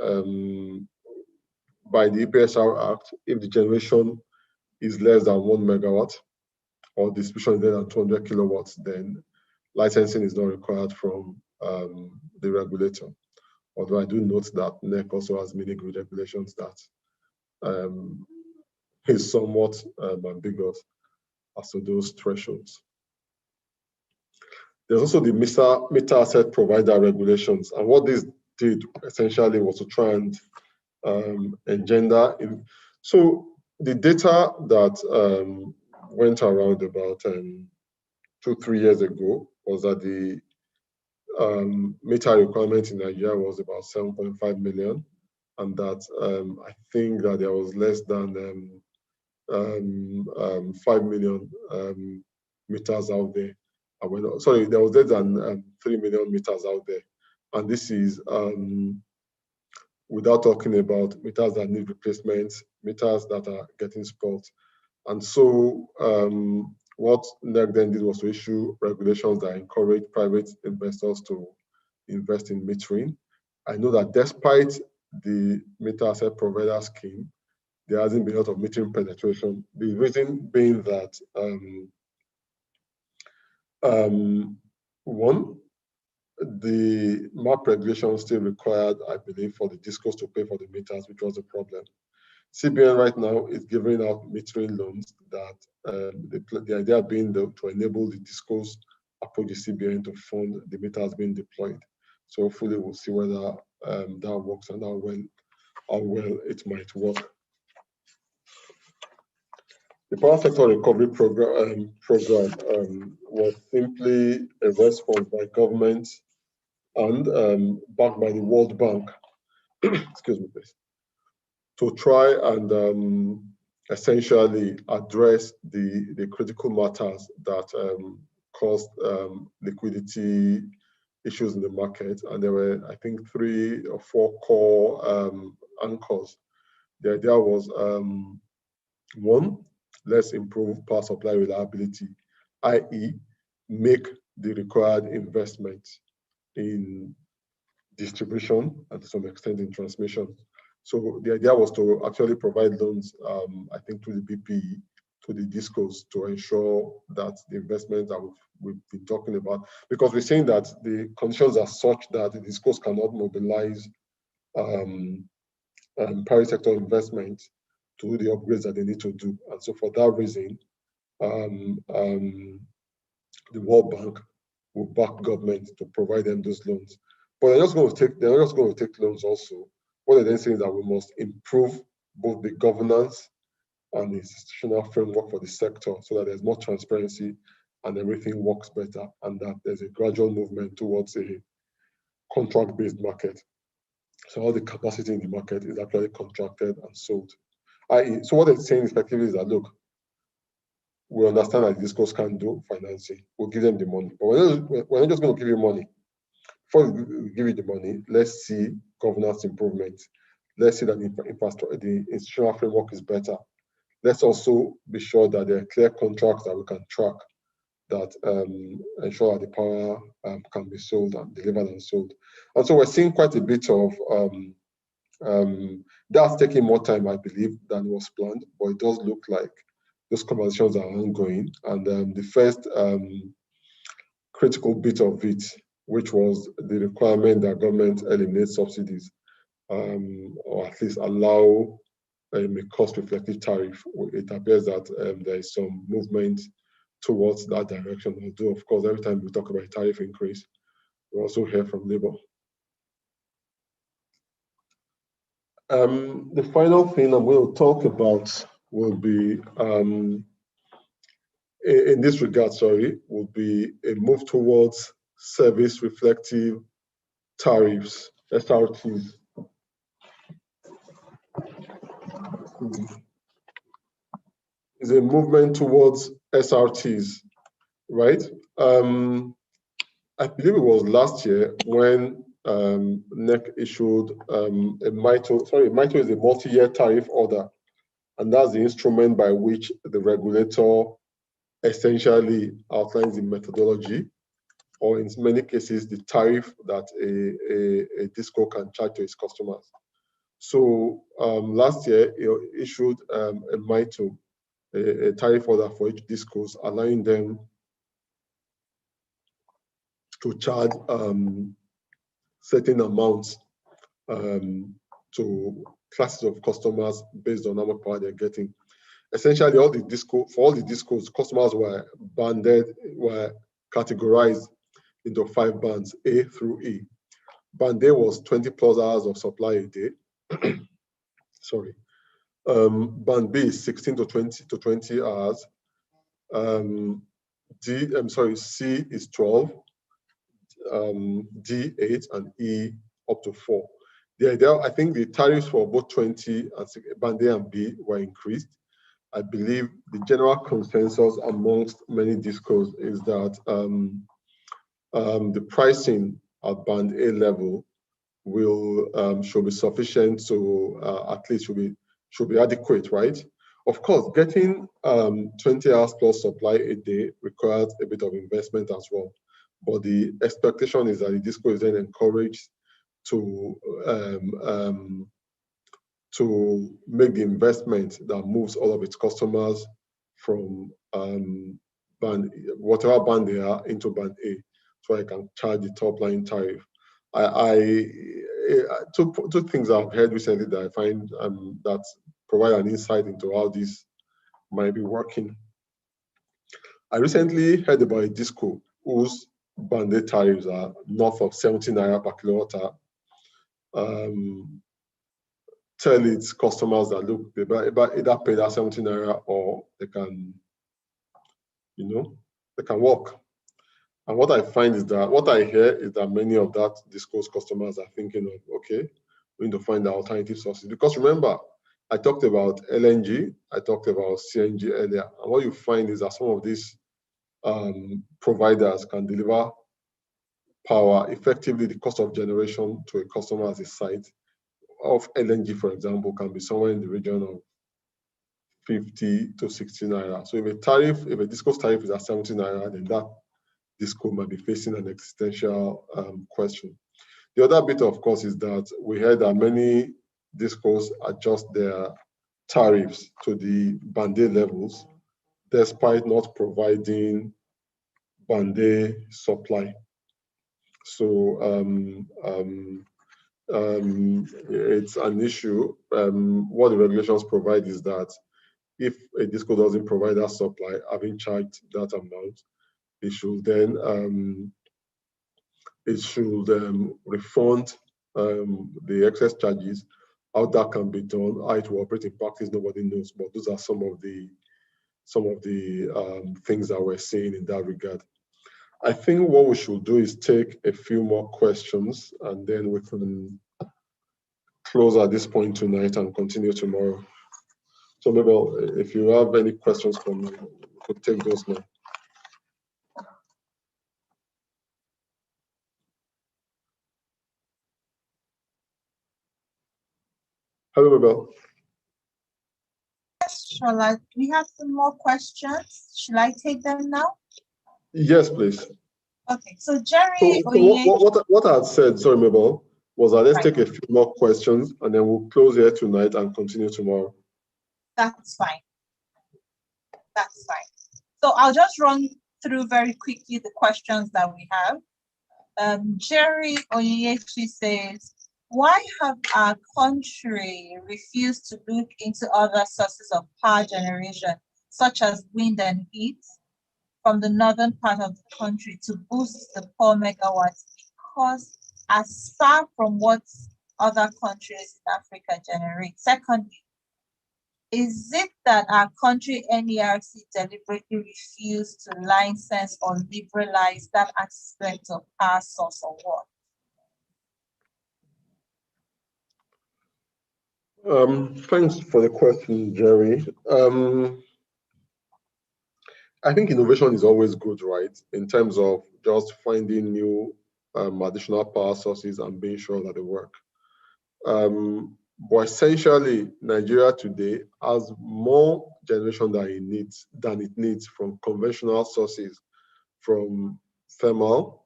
by the EPSR Act, if the generation is less than 1 megawatt or distribution is less than 200 kilowatts, then licensing is not required from the regulator. Although I do note that NEC also has mini grid regulations that is somewhat ambiguous as to those thresholds. There's also the meter asset provider regulations, and what this did essentially was to try and engender. So the data that went around about 2-3 years ago was that the meter requirement in Nigeria was about 7.5 million, and that I think that there was less than 5 million meters out there. Sorry, there was less than 3 million meters out there, and this is without talking about meters that need replacements, meters that are getting spoiled. And so what NEC then did was to issue regulations that encourage private investors to invest in metering. I know that despite the meter asset provider scheme, there hasn't been a lot of metering penetration. The reason being that one, the MAP regulation still required, I believe, for the discos to pay for the meters, which was a problem. CBN right now is giving out metering loans that the idea being to enable the discos approach the CBN to fund the meters being deployed. So hopefully we'll see whether that works and how well it might work. The Power Sector Recovery Program was simply a response by government and backed by the World Bank, excuse me, please, to try and essentially address the critical matters that caused liquidity issues in the market. And there were, I think, 3 or 4 core anchors. The idea was, one, let's improve power supply reliability, i.e., make the required investment in distribution and to some extent in transmission. So the idea was to actually provide loans, I think, through the BPE to the discos to ensure that the investments that we've been talking about, because we're saying that the conditions are such that the discos cannot mobilize private sector investment to do the upgrades that they need to do. And so for that reason, the World Bank will back government to provide them those loans. But they're not just going to take loans also. What they're then saying is that we must improve both the governance and the institutional framework for the sector so that there's more transparency and everything works better, and that there's a gradual movement towards a contract-based market. So all the capacity in the market is actually contracted and sold. So what they're saying effectively is that, look, we understand that discos can do financing. We'll give them the money. But we're not just going to give you money. Before we give you the money, let's see governance improvement. Let's see that the institutional framework is better. Let's also be sure that there are clear contracts that we can track that ensure that the power can be sold and delivered and sold. And so we're seeing quite a bit of that's taking more time, I believe, than was planned, but it does look like those conversations are ongoing. And the first critical bit of it, which was the requirement that government eliminate subsidies, or at least allow a cost-reflective tariff. It appears that there is some movement towards that direction. Although, of course, every time we talk about a tariff increase, we also hear from labor. The final thing I'm going to talk about will be, in this regard, will be a move towards service reflective tariffs, SRTs. Is a movement towards SRTs, right? I believe it was last year when NEC issued a MITO. Sorry, MITO is a multi-year tariff order, and that's the instrument by which the regulator essentially outlines the methodology, or in many cases, the tariff that a disco can charge to its customers. So last year, it issued a MITO, a tariff order for each discos, allowing them to charge certain amounts to classes of customers based on how much power they're getting. Essentially, for all the discos, customers were categorized into 5 bands, A through E. Band A was 20 plus hours of supply a day. Sorry. Band B is 16 to 20 hours. C is 12, D 8, and E up to 4. The idea, I think the tariffs for both 20 and band A and B were increased. I believe the general consensus amongst many discos is that the pricing at band A level should be sufficient to at least should be adequate, right? Of course, getting 20 hours plus supply a day requires a bit of investment as well. But the expectation is that the disco is then encouraged to make the investment that moves all of its customers from whatever band they are into band A, so I can charge the top line tariff. Two things I've heard recently that I find that provide an insight into how this might be working. I recently heard about a disco whose band A tariffs are north of 70 naira per kilowatt hour. Tell its customers that look, they either pay that 70 naira or they can, they can walk. And what I find is that, what I hear is that many of that disco's customers are thinking of, okay, we need to find the alternative sources. Because remember, I talked about LNG, I talked about CNG earlier. And what you find is that some of these providers can deliver power effectively. The cost of generation to a customer as a site of LNG, for example, can be somewhere in the region of 50 to 60 naira. So if a disco's tariff is at 70 naira, then that disco might be facing an existential question. The other bit, of course, is that we heard that many discos adjust their tariffs to the band A levels, despite not providing band A supply. So it's an issue. What the regulations provide is that if a disco doesn't provide that supply, having charged that amount, it should then refund the excess charges. How that can be done, how it will operate in practice, nobody knows. But those are some of the things that we're seeing in that regard. I think what we should do is take a few more questions, and then we can close at this point tonight and continue tomorrow. So maybe if you have any questions for me, we could take those now. Hello, Mabel. Yes, we have some more questions. Shall I take them now? Yes, please. Okay, so Jerry. So what I had said, sorry, Mabel, was that let's take a few more questions and then we'll close here tonight and continue tomorrow. That's fine. that's fine. So I'll just run through very quickly the questions that we have. Jerry Onyechi says, why have our country refused to look into other sources of power generation, such as wind and heat, from the northern part of the country to boost the 4 megawatts? Because as far from what other countries in Africa generate. Secondly, is it that our country NERC deliberately refused to license or liberalize that aspect of power source, or what? Thanks for the question, Jerry. I think innovation is always good, right? In terms of just finding new additional power sources and being sure that they work. But essentially, Nigeria today has more generation than it needs from conventional sources, from thermal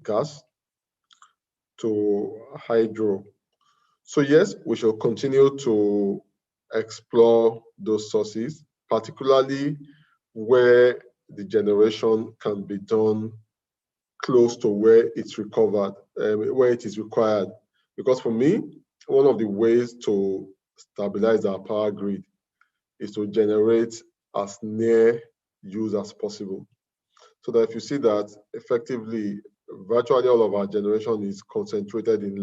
gas to hydro. So yes, we shall continue to explore those sources, particularly where the generation can be done close to where it's recovered, where it is required. Because for me, one of the ways to stabilize our power grid is to generate as near use as possible. So that if you see that effectively, virtually all of our generation is concentrated in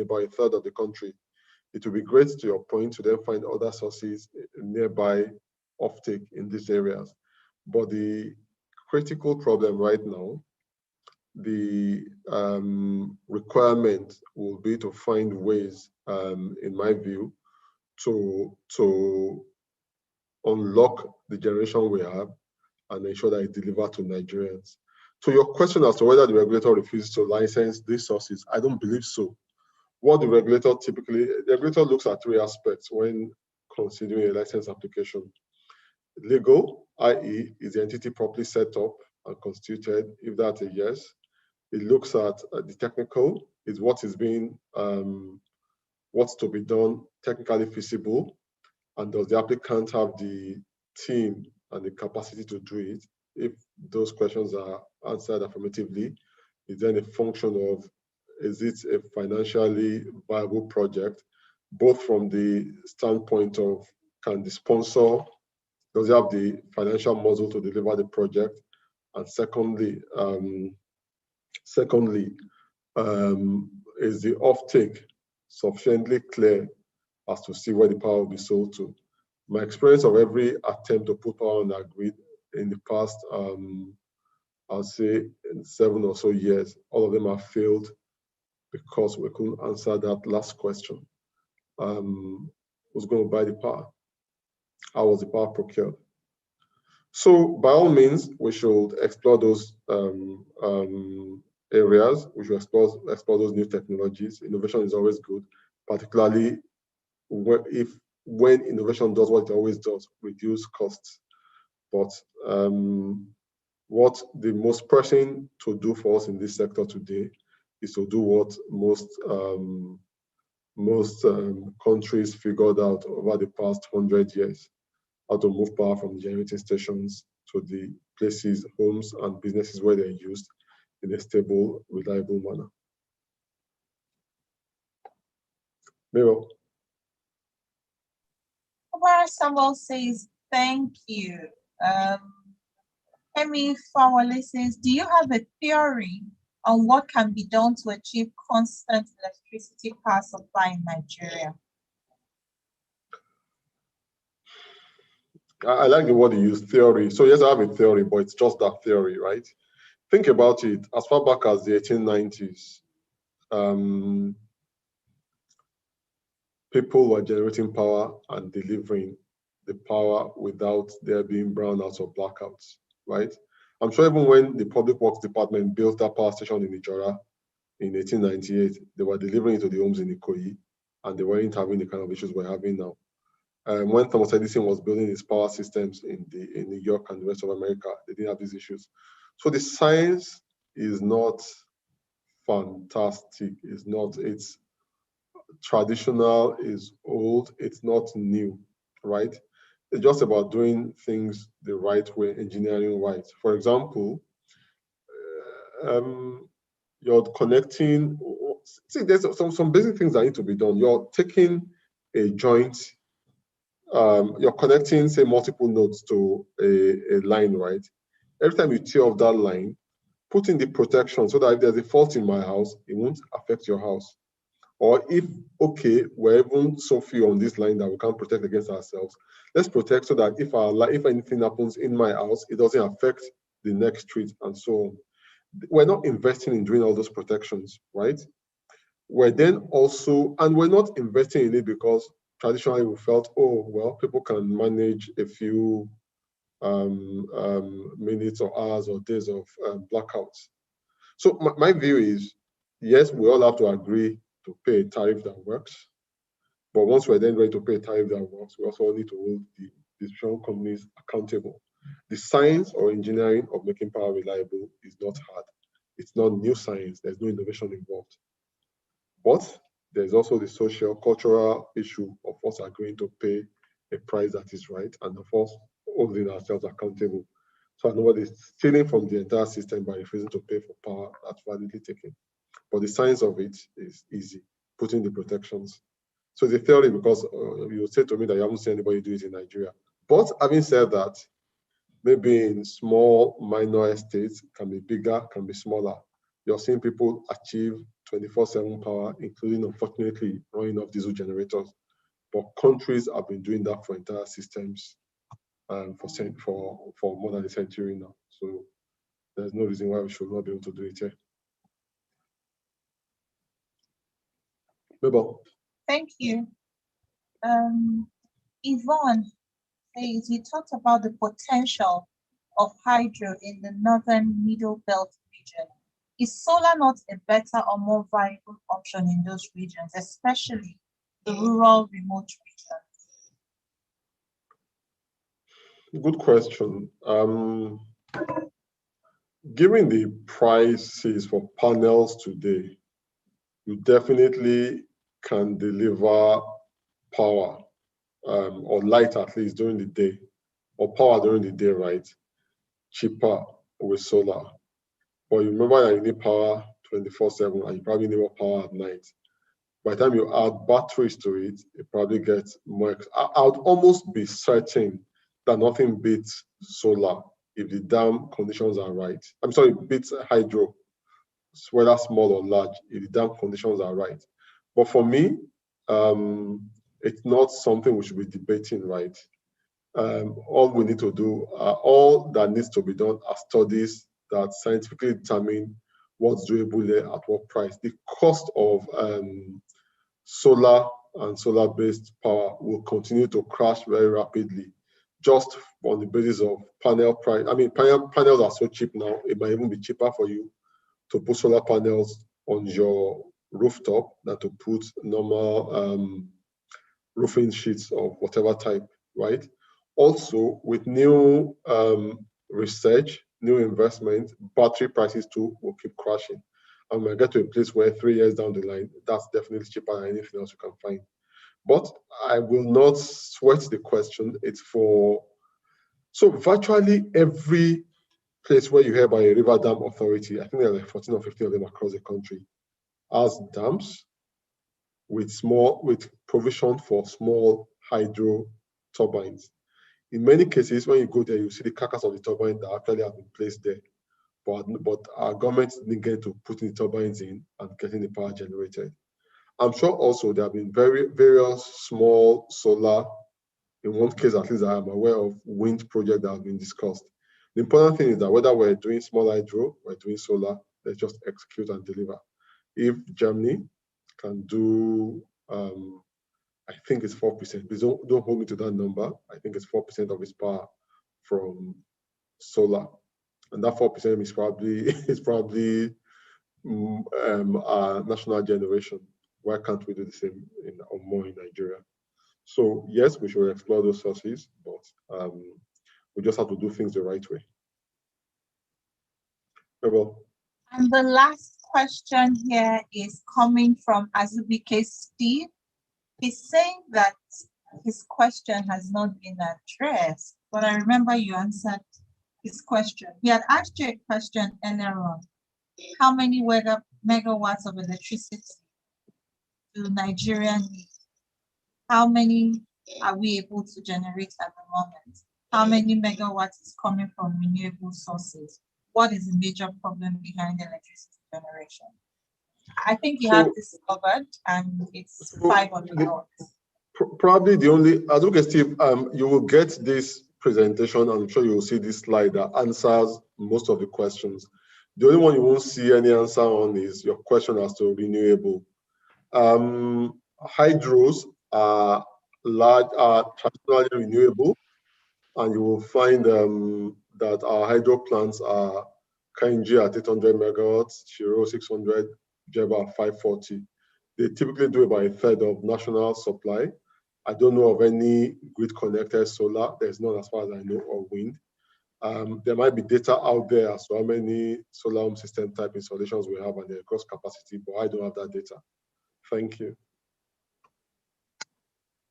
about a third of the country, it will be great, to your point, to then find other sources nearby offtake in these areas. But the critical problem right now, the requirement will be to find ways, in my view, to unlock the generation we have and ensure that it delivers to Nigerians. So your question as to whether the regulator refuses to license these sources, I don't believe so. What the regulator looks at three aspects when considering a license application. Legal, i.e., is the entity properly set up and constituted? If that's a yes. It looks at the technical, is what is being, what's to be done technically feasible, and does the applicant have the team and the capacity to do it? If those questions are answered affirmatively, it's then a function of, is it a financially viable project, both from the standpoint of, can the sponsor, does he have the financial muscle to deliver the project? And secondly, is the offtake sufficiently clear as to see where the power will be sold to? My experience of every attempt to put power on our grid in the past, I'll say 7 or so years, all of them have failed because we couldn't answer that last question. Who's going to buy the power? How was the power procured? So by all means, we should explore those areas. We should explore those new technologies. Innovation is always good, particularly when innovation does what it always does, reduce costs. But what the most pressing to do for us in this sector today is to do what most countries figured out over the past 100 years, how to move power from generating stations to the places, homes, and businesses where they're used in a stable, reliable manner. Miro. Samuel says, thank you. Emi Fawale says, do you have a theory on what can be done to achieve constant electricity power supply in Nigeria? I like the word you use, theory. So yes, I have a theory, but it's just that theory, right? Think about it. As far back as the 1890s, people were generating power and delivering the power without there being brownouts or blackouts, right? I'm sure even when the Public Works Department built that power station in Ijora in 1898, they were delivering it to the homes in Ikoyi, and they weren't having the kind of issues we're having now. When Thomas Edison was building his power systems in New York and the rest of America, they didn't have these issues. So the science is not fantastic. It's traditional, it's old, it's not new, right? It's just about doing things the right way, engineering right. For example, you're connecting, see, there's some basic things that need to be done. You're taking a joint, you're connecting, say, multiple nodes to a line, right? Every time you tear off that line, put in the protection so that if there's a fault in my house, it won't affect your house. Or if, okay, we're even so few on this line that we can't protect against ourselves, let's protect so that if anything happens in my house, it doesn't affect the next street and so on. We're not investing in doing all those protections, right? We're then also, and we're not investing in it because traditionally we felt, oh, well, people can manage a few minutes or hours or days of blackouts. So my view is, yes, we all have to agree to pay a tariff that works. But once we're then ready to pay a tariff that works, we also need to hold the distribution companies accountable. The science or engineering of making power reliable is not hard. It's not new science. There's no innovation involved. But there's also the social, cultural issue of us agreeing to pay a price that is right and of us holding ourselves accountable. So nobody's stealing from the entire system by refusing to pay for power that's validly taken. But the science of it is easy, putting the protections. So the theory, because you say to me that you haven't seen anybody do it in Nigeria. But having said that, maybe in small minor estates, can be bigger, can be smaller. You're seeing people achieve 24/7 power, including, unfortunately, running off diesel generators. But countries have been doing that for entire systems for more than a century now. So there's no reason why we should not be able to do it here. Mabel. Thank you. Yvonne says you talked about the potential of hydro in the northern middle belt region. Is solar not a better or more viable option in those regions, especially the rural remote regions? Good question. Given the prices for panels today, you definitely can deliver power or light at least during the day, or power during the day, right? Cheaper with solar. But you remember that you need power 24/7 and you probably need more power at night. By the time you add batteries to it, it probably gets more. I would almost be certain that nothing beats solar if the dam conditions are right. I'm sorry, beats hydro, whether small or large, if the dam conditions are right. But for me, it's not something we should be debating, right? All we need to do, all that needs to be done are studies that scientifically determine what's doable there at what price. The cost of solar and solar-based power will continue to crash very rapidly, just on the basis of panel price. I mean, panels are so cheap now, it might even be cheaper for you to put solar panels on your rooftop than to put normal roofing sheets of whatever type, right? Also, with new research, new investment, battery prices too will keep crashing. And we'll get to a place where 3 years down the line, that's definitely cheaper than anything else you can find. But I will not sweat the question. It's for, so virtually every place where you hear about a river dam authority, I think there are like 14 or 15 of them across the country, has dams with provision for small hydro turbines. In many cases, when you go there, you see the carcass of the turbine that actually have been placed there. But our government didn't get to putting the turbines in and getting the power generated. I'm sure also there have been various small solar, in one case at least I am aware of, wind projects that have been discussed. The important thing is that whether we're doing small hydro, we're doing solar, let's just execute and deliver. If Germany can do, I think it's 4%. Please don't hold me to that number. I think it's 4% of its power from solar, and that 4% is probably national generation. Why can't we do the same or more in Nigeria? So yes, we should explore those sources, but we just have to do things the right way. Well, and the last question here is coming from Azubike Steve. He's saying that his question has not been addressed, but I remember you answered his question. He had asked you a question earlier on. How many megawatts of electricity do Nigeria need? How many are we able to generate at the moment? How many megawatts is coming from renewable sources? What is the major problem behind electricity generation? I think you have this covered, and it's 5 on the dot. Probably the only, as okay, Steve, you will get this presentation. I'm sure you will see this slide that answers most of the questions. The only one you won't see any answer on is your question as to renewable. Hydros are traditionally renewable, and you will find that our hydro plants are Kainji at 800 megawatts, Shiro 600, Jeba 540. They typically do about a third of national supply. I don't know of any grid-connected solar. There's none as far as I know, or wind. There might be data out there as to how many solar home system type installations we have and their gross capacity, but I don't have that data. Thank you.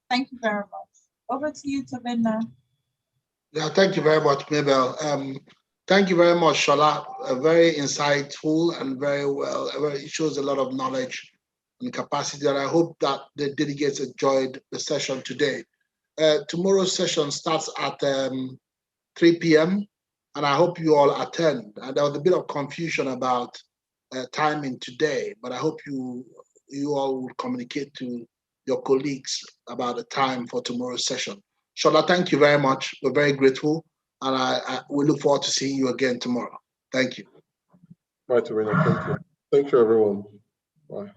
Thank you very much. Over to you, Tobena. Yeah, thank you very much, Mabel. Thank you very much, Shola. Very insightful and very well. It shows a lot of knowledge and capacity, and I hope that the delegates enjoyed the session today. Tomorrow's session starts at 3 p.m., and I hope you all attend. And there was a bit of confusion about timing today, but I hope you all will communicate to your colleagues about the time for tomorrow's session. Shola, thank you very much. We're very grateful, and we look forward to seeing you again tomorrow. Thank you. Right, Tobena. Thank you. Thank you, everyone. Bye.